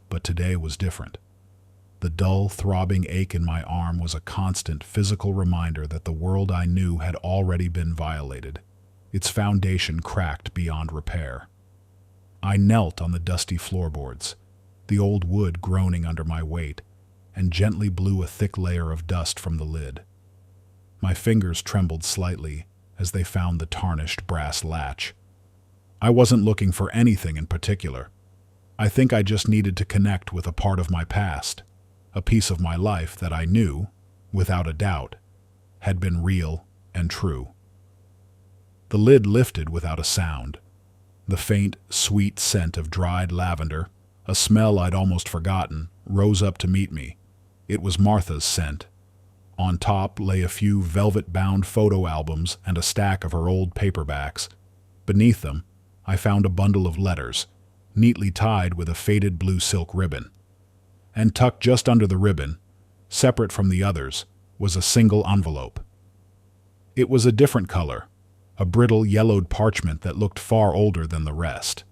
But today was different. The dull, throbbing ache in my arm was a constant physical reminder that the world I knew had already been violated, its foundation cracked beyond repair. I knelt on the dusty floorboards, the old wood groaning under my weight, and gently blew a thick layer of dust from the lid. My fingers trembled slightly as they found the tarnished brass latch. I wasn't looking for anything in particular. I think I just needed to connect with a part of my past, a piece of my life that I knew, without a doubt, had been real and true. The lid lifted without a sound. The faint, sweet scent of dried lavender, a smell I'd almost forgotten, rose up to meet me. It was Martha's scent. On top lay a few velvet-bound photo albums and a stack of her old paperbacks. Beneath them, I found a bundle of letters, neatly tied with a faded blue silk ribbon. And tucked just under the ribbon, separate from the others, was a single envelope. It was a different color, a brittle yellowed parchment that looked far older than the rest.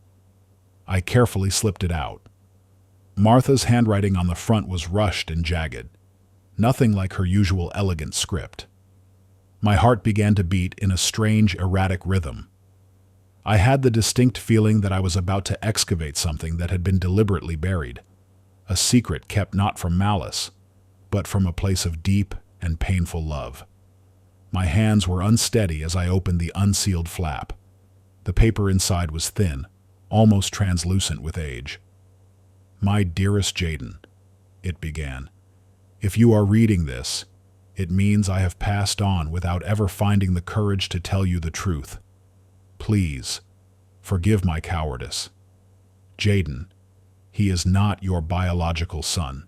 I carefully slipped it out. Martha's handwriting on the front was rushed and jagged, nothing like her usual elegant script. My heart began to beat in a strange, erratic rhythm. I had the distinct feeling that I was about to excavate something that had been deliberately buried, a secret kept not from malice, but from a place of deep and painful love. My hands were unsteady as I opened the unsealed flap. The paper inside was thin, almost translucent with age. "My dearest Jaden," it began, "if you are reading this, it means I have passed on without ever finding the courage to tell you the truth. Please, forgive my cowardice. Jaden, he is not your biological son."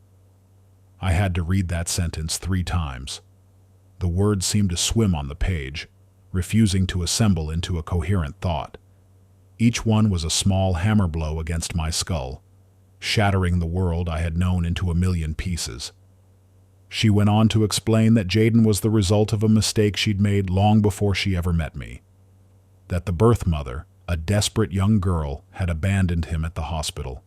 I had to read that sentence 3 times. The words seemed to swim on the page, refusing to assemble into a coherent thought. Each one was a small hammer blow against my skull, shattering the world I had known into a million pieces. She went on to explain that Jaden was the result of a mistake she'd made long before she ever met me. That the birth mother, a desperate young girl, had abandoned him at the hospital.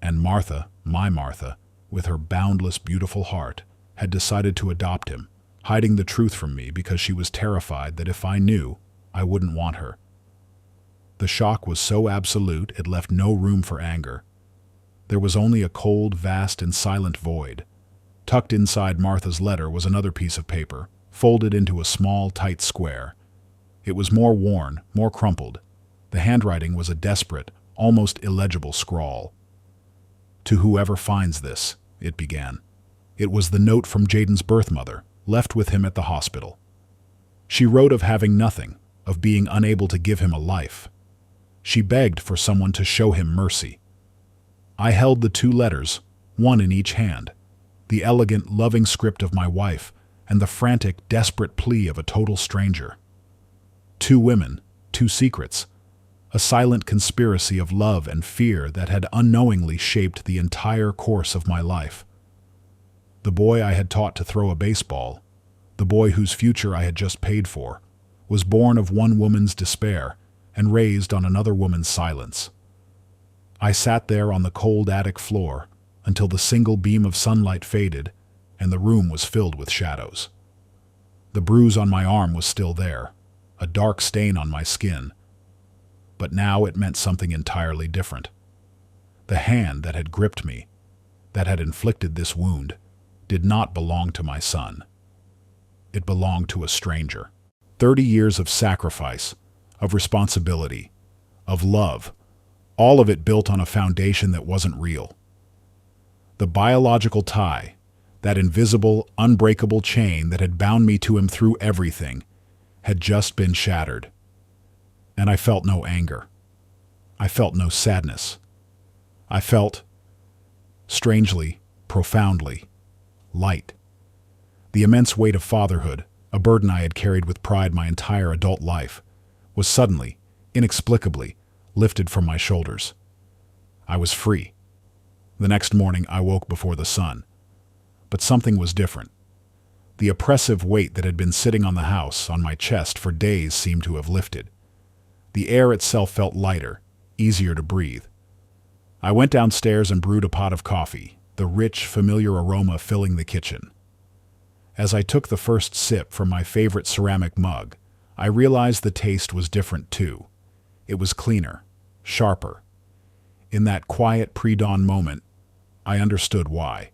And Martha, my Martha, with her boundless, beautiful heart, had decided to adopt him, hiding the truth from me because she was terrified that if I knew, I wouldn't want her. The shock was so absolute it left no room for anger. There was only a cold, vast, and silent void. Tucked inside Martha's letter was another piece of paper, folded into a small, tight square. It was more worn, more crumpled. The handwriting was a desperate, almost illegible scrawl. "To whoever finds this," it began. It was the note from Jaden's birth mother, left with him at the hospital. She wrote of having nothing, of being unable to give him a life. She begged for someone to show him mercy. I held the 2 letters, one in each hand, the elegant, loving script of my wife and the frantic, desperate plea of a total stranger. 2 women, 2 secrets, a silent conspiracy of love and fear that had unknowingly shaped the entire course of my life. The boy I had taught to throw a baseball, the boy whose future I had just paid for, was born of one woman's despair and raised on another woman's silence. I sat there on the cold attic floor until the single beam of sunlight faded and the room was filled with shadows. The bruise on my arm was still there, a dark stain on my skin, but now it meant something entirely different. The hand that had gripped me, that had inflicted this wound, did not belong to my son. It belonged to a stranger. 30 years of sacrifice, of responsibility, of love, all of it built on a foundation that wasn't real. The biological tie, that invisible, unbreakable chain that had bound me to him through everything, had just been shattered. And I felt no anger. I felt no sadness. I felt, strangely, profoundly, light. The immense weight of fatherhood, a burden I had carried with pride my entire adult life, was suddenly, inexplicably, lifted from my shoulders. I was free. The next morning I woke before the sun. But something was different. The oppressive weight that had been sitting on the house, on my chest for days, seemed to have lifted. The air itself felt lighter, easier to breathe. I went downstairs and brewed a pot of coffee, the rich, familiar aroma filling the kitchen. As I took the first sip from my favorite ceramic mug, I realized the taste was different too. It was cleaner, sharper. In that quiet pre-dawn moment, I understood why.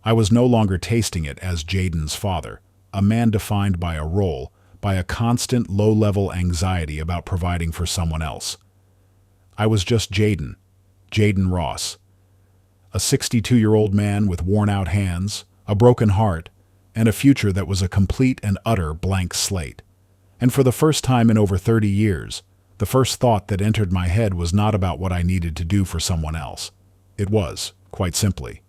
I was no longer tasting it as Jaden's father, a man defined by a role, by a constant low-level anxiety about providing for someone else. I was just Jaden Ross, a 62-year-old man with worn-out hands, a broken heart, and a future that was a complete and utter blank slate. And for the first time in over 30 years, the first thought that entered my head was not about what I needed to do for someone else. It was, quite simply,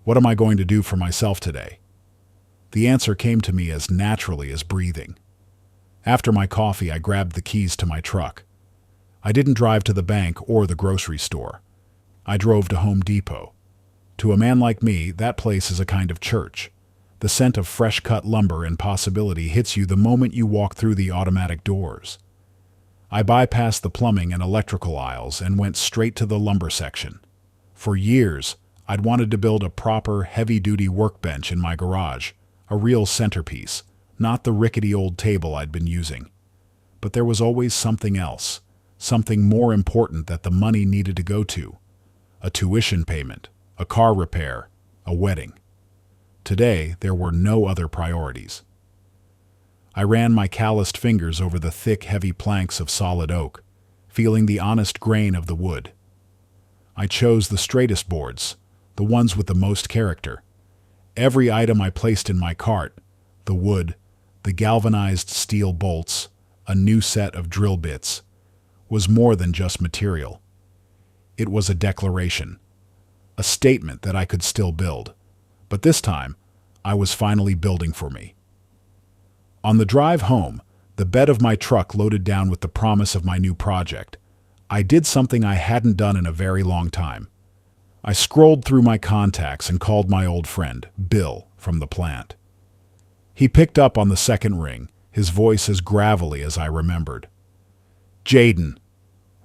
what am I going to do for myself today? The answer came to me as naturally as breathing. After my coffee, I grabbed the keys to my truck. I didn't drive to the bank or the grocery store. I drove to Home Depot. To a man like me, that place is a kind of church. The scent of fresh-cut lumber and possibility hits you the moment you walk through the automatic doors. I bypassed the plumbing and electrical aisles and went straight to the lumber section. For years, I'd wanted to build a proper, heavy-duty workbench in my garage, a real centerpiece, not the rickety old table I'd been using. But there was always something else, something more important that the money needed to go to. A tuition payment, a car repair, a wedding. Today, there were no other priorities. I ran my calloused fingers over the thick, heavy planks of solid oak, feeling the honest grain of the wood. I chose the straightest boards, the ones with the most character. Every item I placed in my cart, the wood, the galvanized steel bolts, a new set of drill bits, was more than just material. It was a declaration, a statement that I could still build. But this time, I was finally building for me. On the drive home, the bed of my truck loaded down with the promise of my new project, I did something I hadn't done in a very long time. I scrolled through my contacts and called my old friend, Bill, from the plant. He picked up on the second ring, his voice as gravelly as I remembered. Jaden.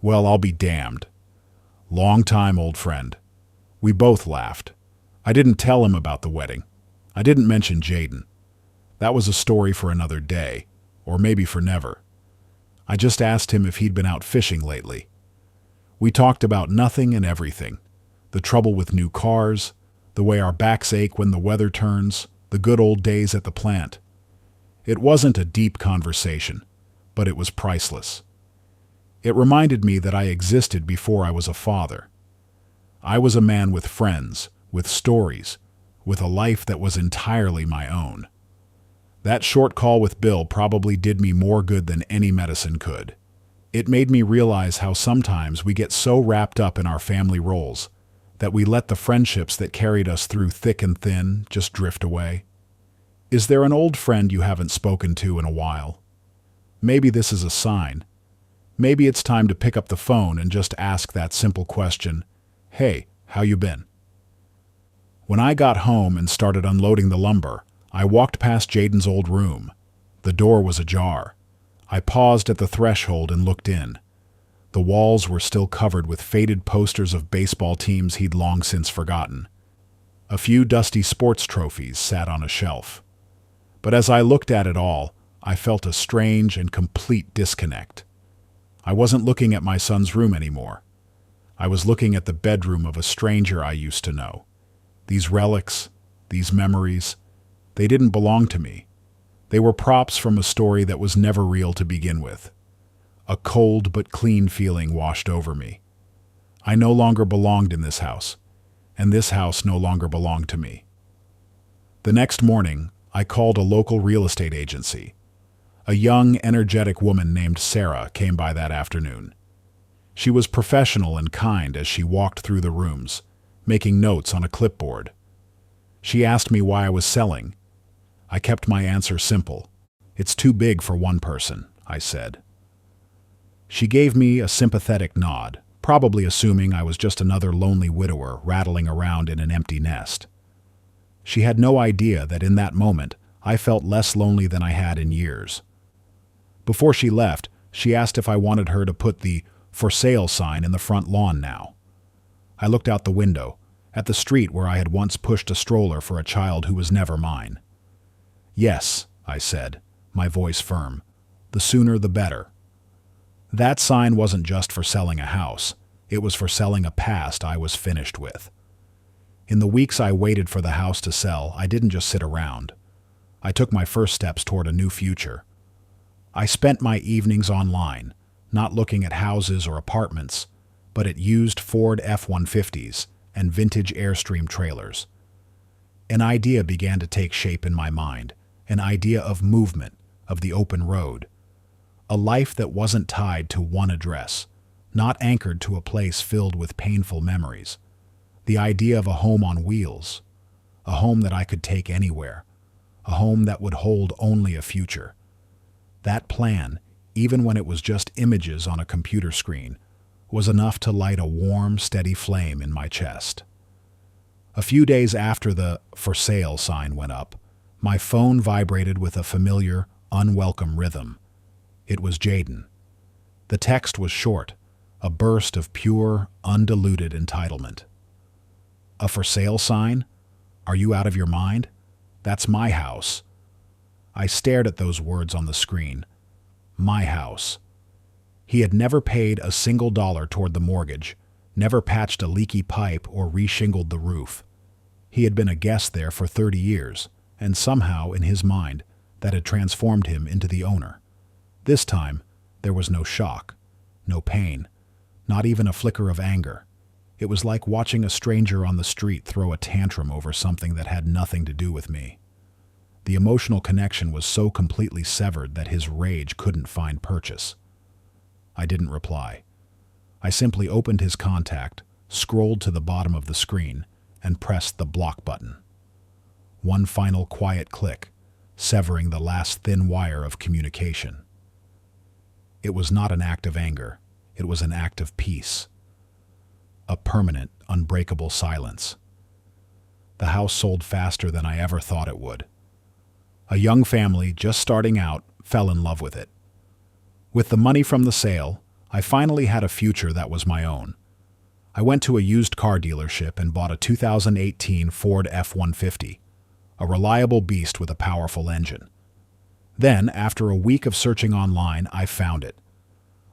Well, I'll be damned. Long time, old friend. We both laughed. I didn't tell him about the wedding. I didn't mention Jaden. That was a story for another day, or maybe for never. I just asked him if he'd been out fishing lately. We talked about nothing and everything. The trouble with new cars, the way our backs ache when the weather turns, the good old days at the plant. It wasn't a deep conversation, but it was priceless. It reminded me that I existed before I was a father. I was a man with friends, with stories, with a life that was entirely my own. That short call with Bill probably did me more good than any medicine could. It made me realize how sometimes we get so wrapped up in our family roles that we let the friendships that carried us through thick and thin just drift away. Is there an old friend you haven't spoken to in a while? Maybe this is a sign. Maybe it's time to pick up the phone and just ask that simple question, "Hey, how you been?" When I got home and started unloading the lumber, I walked past Jaden's old room. The door was ajar. I paused at the threshold and looked in. The walls were still covered with faded posters of baseball teams he'd long since forgotten. A few dusty sports trophies sat on a shelf. But as I looked at it all, I felt a strange and complete disconnect. I wasn't looking at my son's room anymore. I was looking at the bedroom of a stranger I used to know. These relics, these memories, they didn't belong to me. They were props from a story that was never real to begin with. A cold but clean feeling washed over me. I no longer belonged in this house, and this house no longer belonged to me. The next morning, I called a local real estate agency. A young, energetic woman named Sarah came by that afternoon. She was professional and kind as she walked through the rooms, making notes on a clipboard. She asked me why I was selling. I kept my answer simple. "It's too big for one person," I said. She gave me a sympathetic nod, probably assuming I was just another lonely widower rattling around in an empty nest. She had no idea that in that moment I felt less lonely than I had in years. Before she left, she asked if I wanted her to put the "for sale" sign in the front lawn now. I looked out the window. at the street where I had once pushed a stroller for a child who was never mine. "Yes," I said, my voice firm. "The sooner the better." That sign wasn't just for selling a house. It was for selling a past I was finished with. In the weeks I waited for the house to sell, I didn't just sit around. I took my first steps toward a new future. I spent my evenings online, not looking at houses or apartments, but at used Ford F-150s and vintage Airstream trailers. An idea began to take shape in my mind, an idea of movement, of the open road. A life that wasn't tied to one address, not anchored to a place filled with painful memories. The idea of a home on wheels, a home that I could take anywhere, a home that would hold only a future. That plan, even when it was just images on a computer screen, was enough to light a warm, steady flame in my chest. A few days after the "for sale" sign went up, my phone vibrated with a familiar, unwelcome rhythm. It was Jaden. The text was short, a burst of pure, undiluted entitlement. "A for sale sign? Are you out of your mind? That's my house." I stared at those words on the screen. My house. He had never paid a single dollar toward the mortgage, never patched a leaky pipe or reshingled the roof. He had been a guest there for 30 years, and somehow, in his mind, that had transformed him into the owner. This time, there was no shock, no pain, not even a flicker of anger. It was like watching a stranger on the street throw a tantrum over something that had nothing to do with me. The emotional connection was so completely severed that his rage couldn't find purchase. I didn't reply. I simply opened his contact, scrolled to the bottom of the screen, and pressed the block button. One final quiet click, severing the last thin wire of communication. It was not an act of anger. It was an act of peace. A permanent, unbreakable silence. The house sold faster than I ever thought it would. A young family, just starting out, fell in love with it. With the money from the sale, I finally had a future that was my own. I went to a used car dealership and bought a 2018 Ford F-150, a reliable beast with a powerful engine. Then, after a week of searching online, I found it.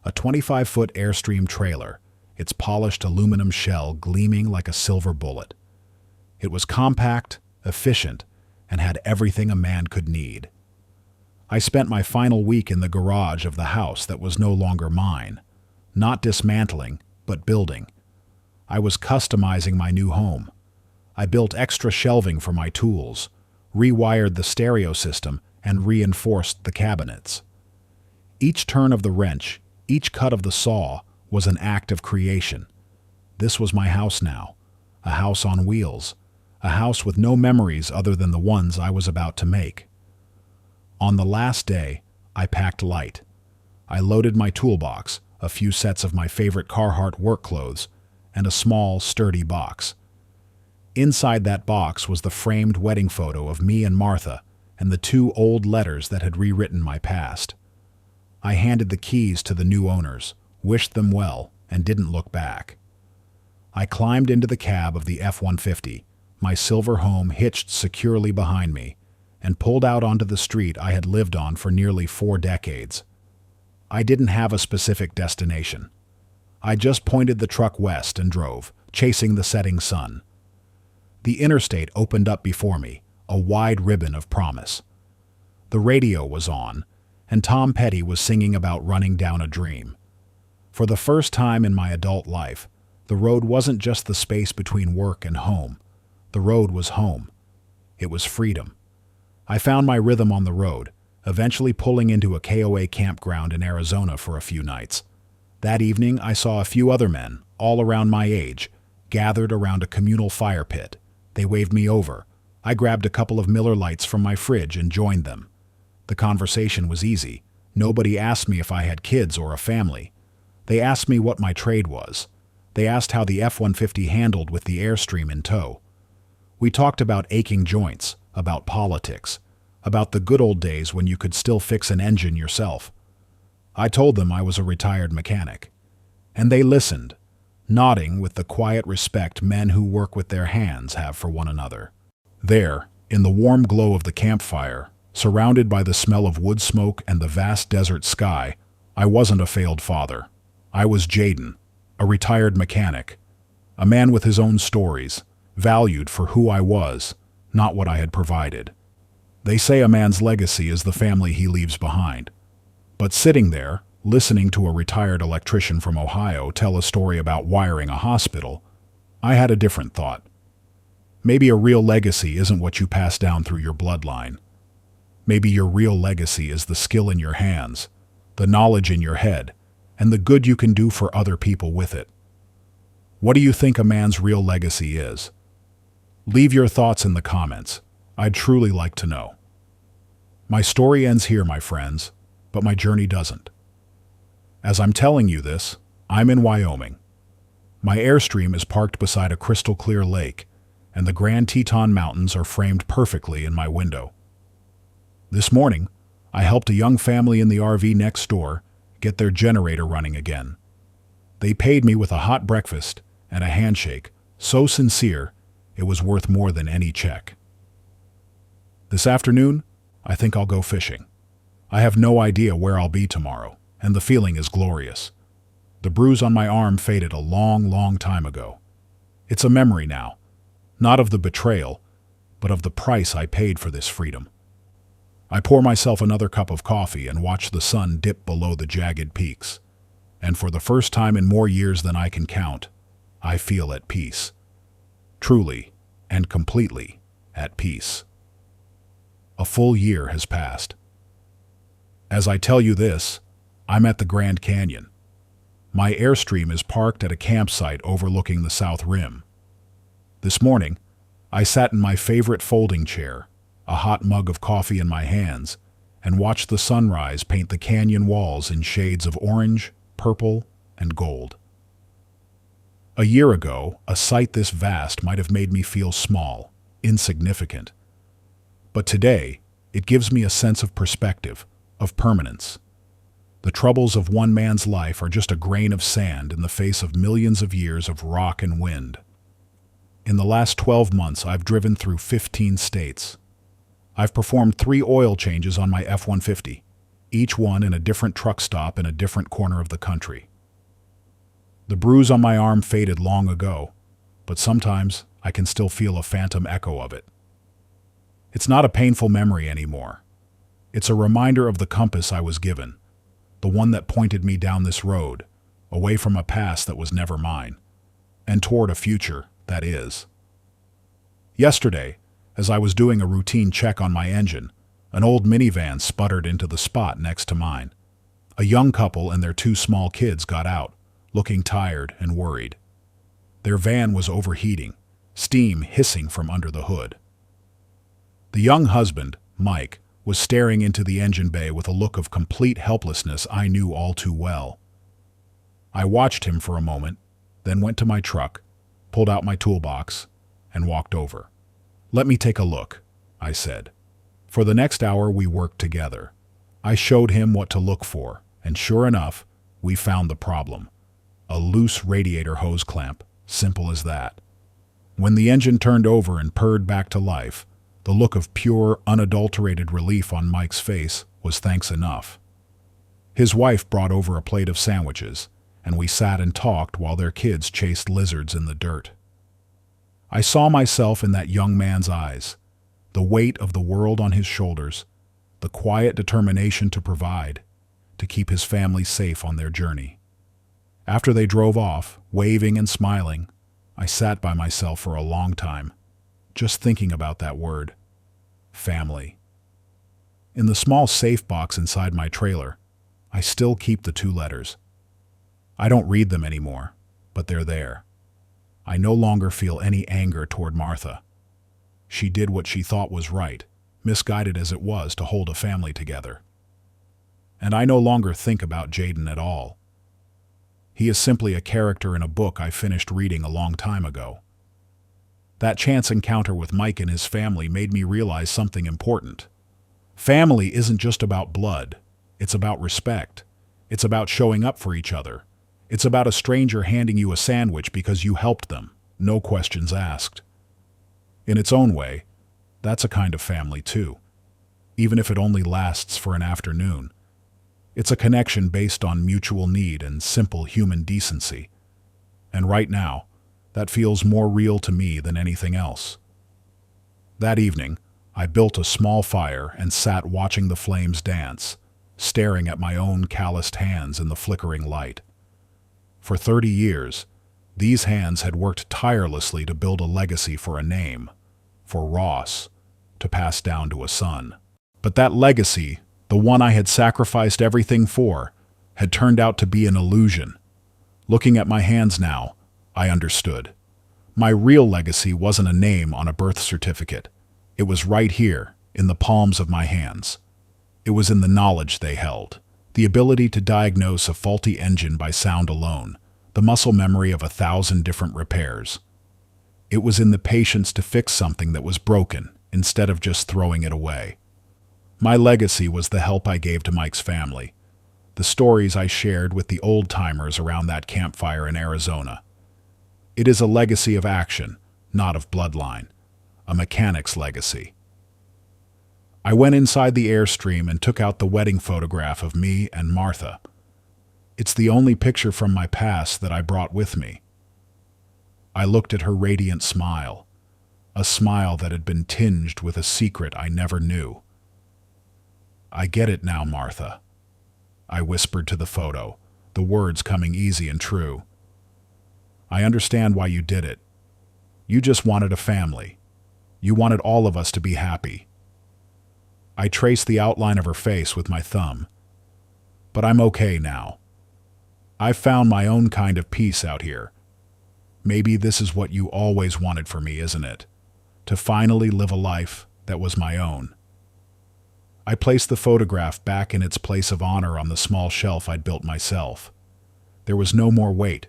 A 25-foot Airstream trailer, its polished aluminum shell gleaming like a silver bullet. It was compact, efficient, and had everything a man could need. I spent my final week in the garage of the house that was no longer mine, not dismantling, but building. I was customizing my new home. I built extra shelving for my tools, rewired the stereo system, and reinforced the cabinets. Each turn of the wrench, each cut of the saw, was an act of creation. This was my house now, a house on wheels, a house with no memories other than the ones I was about to make. On the last day, I packed light. I loaded my toolbox, a few sets of my favorite Carhartt work clothes, and a small, sturdy box. Inside that box was the framed wedding photo of me and Martha and the 2 old letters that had rewritten my past. I handed the keys to the new owners, wished them well, and didn't look back. I climbed into the cab of the F-150, my silver home hitched securely behind me, and pulled out onto the street I had lived on for nearly 4 decades. I didn't have a specific destination. I just pointed the truck west and drove, chasing the setting sun. The interstate opened up before me, a wide ribbon of promise. The radio was on, and Tom Petty was singing about running down a dream. For the first time in my adult life, the road wasn't just the space between work and home. The road was home. It was freedom. I found my rhythm on the road, eventually pulling into a KOA campground in Arizona for a few nights. That evening, I saw a few other men, all around my age, gathered around a communal fire pit. They waved me over. I grabbed a couple of Miller Lights from my fridge and joined them. The conversation was easy. Nobody asked me if I had kids or a family. They asked me what my trade was. They asked how the F-150 handled with the Airstream in tow. We talked about aching joints, about politics, about the good old days when you could still fix an engine yourself. I told them I was a retired mechanic. And they listened. nodding with the quiet respect men who work with their hands have for one another. There, in the warm glow of the campfire, surrounded by the smell of wood smoke and the vast desert sky, I wasn't a failed father. I was Jaden, a retired mechanic, a man with his own stories, valued for who I was, not what I had provided. They say a man's legacy is the family he leaves behind. But sitting there, listening to a retired electrician from Ohio tell a story about wiring a hospital, I had a different thought. Maybe a real legacy isn't what you pass down through your bloodline. Maybe your real legacy is the skill in your hands, the knowledge in your head, and the good you can do for other people with it. What do you think a man's real legacy is? Leave your thoughts in the comments. I'd truly like to know. My story ends here, my friends, but my journey doesn't. As I'm telling you this, I'm in Wyoming. My Airstream is parked beside a crystal-clear lake, and the Grand Teton Mountains are framed perfectly in my window. This morning, I helped a young family in the RV next door get their generator running again. They paid me with a hot breakfast and a handshake, so sincere it was worth more than any check. This afternoon, I think I'll go fishing. I have no idea where I'll be tomorrow, and the feeling is glorious. The bruise on my arm faded a long, long time ago. It's a memory now, not of the betrayal, but of the price I paid for this freedom. I pour myself another cup of coffee and watch the sun dip below the jagged peaks. And for the first time in more years than I can count, I feel at peace. Truly and completely at peace. A full year has passed. As I tell you this, I'm at the Grand Canyon. My Airstream is parked at a campsite overlooking the South Rim. This morning, I sat in my favorite folding chair, a hot mug of coffee in my hands, and watched the sunrise paint the canyon walls in shades of orange, purple, and gold. A year ago, a sight this vast might have made me feel small, insignificant. But today, it gives me a sense of perspective, of permanence. The troubles of one man's life are just a grain of sand in the face of millions of years of rock and wind. In the last 12 months, I've driven through 15 states. I've performed 3 oil changes on my F-150, each one in a different truck stop in a different corner of the country. The bruise on my arm faded long ago, but sometimes I can still feel a phantom echo of it. It's not a painful memory anymore. It's a reminder of the compass I was given, the one that pointed me down this road, away from a past that was never mine, and toward a future that is. Yesterday, as I was doing a routine check on my engine, an old minivan sputtered into the spot next to mine. A young couple and their 2 small kids got out, looking tired and worried. Their van was overheating, steam hissing from under the hood. The young husband, Mike, was staring into the engine bay with a look of complete helplessness I knew all too well. I watched him for a moment, then went to my truck, pulled out my toolbox, and walked over. "Let me take a look," I said. For the next hour we worked together. I showed him what to look for, and sure enough, we found the problem. A loose radiator hose clamp, simple as that. When the engine turned over and purred back to life, the look of pure, unadulterated relief on Mike's face was thanks enough. His wife brought over a plate of sandwiches, and we sat and talked while their kids chased lizards in the dirt. I saw myself in that young man's eyes, the weight of the world on his shoulders, the quiet determination to provide, to keep his family safe on their journey. After they drove off, waving and smiling, I sat by myself for a long time, just thinking about that word, family. In the small safe box inside my trailer, I still keep the 2 letters. I don't read them anymore, but they're there. I no longer feel any anger toward Martha. She did what she thought was right, misguided as it was to hold a family together. And I no longer think about Jaden at all. He is simply a character in a book I finished reading a long time ago. That chance encounter with Mike and his family made me realize something important. Family isn't just about blood. It's about respect. It's about showing up for each other. It's about a stranger handing you a sandwich because you helped them, no questions asked. In its own way, that's a kind of family too, even if it only lasts for an afternoon. It's a connection based on mutual need and simple human decency. And right now, that feels more real to me than anything else. That evening, I built a small fire and sat watching the flames dance, staring at my own calloused hands in the flickering light. For 30 years, these hands had worked tirelessly to build a legacy for a name, for Ross, to pass down to a son. But that legacy, the one I had sacrificed everything for, had turned out to be an illusion. Looking at my hands now, I understood. My real legacy wasn't a name on a birth certificate. It was right here, in the palms of my hands. It was in the knowledge they held, the ability to diagnose a faulty engine by sound alone, the muscle memory of 1,000 different repairs. It was in the patience to fix something that was broken, instead of just throwing it away. My legacy was the help I gave to Mike's family, the stories I shared with the old-timers around that campfire in Arizona. It is a legacy of action, not of bloodline, a mechanic's legacy. I went inside the Airstream and took out the wedding photograph of me and Martha. It's the only picture from my past that I brought with me. I looked at her radiant smile, a smile that had been tinged with a secret I never knew. "I get it now, Martha," I whispered to the photo, the words coming easy and true. "I understand why you did it. You just wanted a family. You wanted all of us to be happy." I traced the outline of her face with my thumb. "But I'm okay now. I've found my own kind of peace out here. Maybe this is what you always wanted for me, isn't it? To finally live a life that was my own." I placed the photograph back in its place of honor on the small shelf I'd built myself. There was no more weight,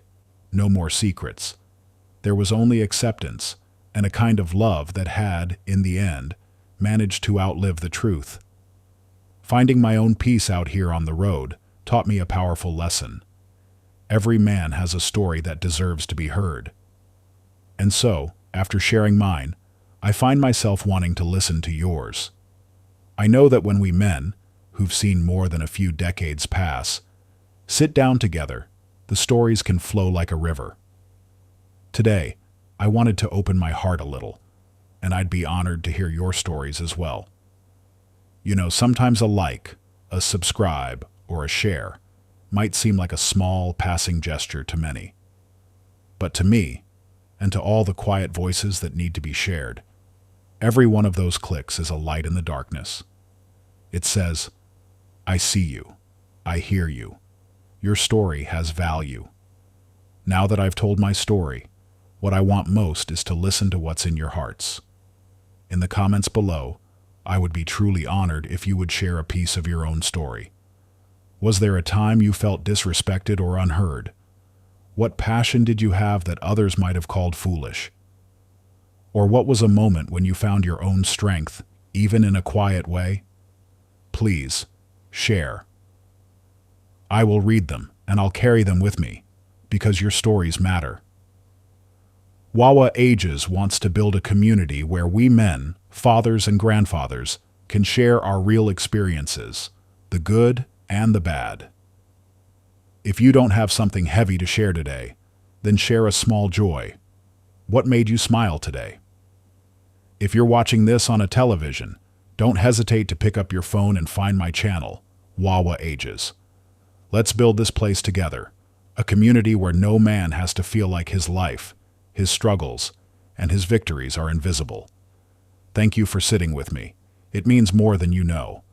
no more secrets. There was only acceptance and a kind of love that had, in the end, managed to outlive the truth. Finding my own peace out here on the road taught me a powerful lesson. Every man has a story that deserves to be heard. And so, after sharing mine, I find myself wanting to listen to yours. I know that when we men, who've seen more than a few decades pass, sit down together, the stories can flow like a river. Today, I wanted to open my heart a little, and I'd be honored to hear your stories as well. You know, sometimes a like, a subscribe, or a share might seem like a small, passing gesture to many. But to me, and to all the quiet voices that need to be shared, every one of those clicks is a light in the darkness. It says, "I see you. I hear you. Your story has value." Now that I've told my story, what I want most is to listen to what's in your hearts. In the comments below, I would be truly honored if you would share a piece of your own story. Was there a time you felt disrespected or unheard? What passion did you have that others might have called foolish? Or what was a moment when you found your own strength, even in a quiet way? Please, share. I will read them, and I'll carry them with me, because your stories matter. WAWA Ages wants to build a community where we men, fathers and grandfathers, can share our real experiences, the good and the bad. If you don't have something heavy to share today, then share a small joy. What made you smile today? If you're watching this on a television, don't hesitate to pick up your phone and find my channel, WAWA Ages. Let's build this place together, a community where no man has to feel like his life, his struggles, and his victories are invisible. Thank you for sitting with me. It means more than you know.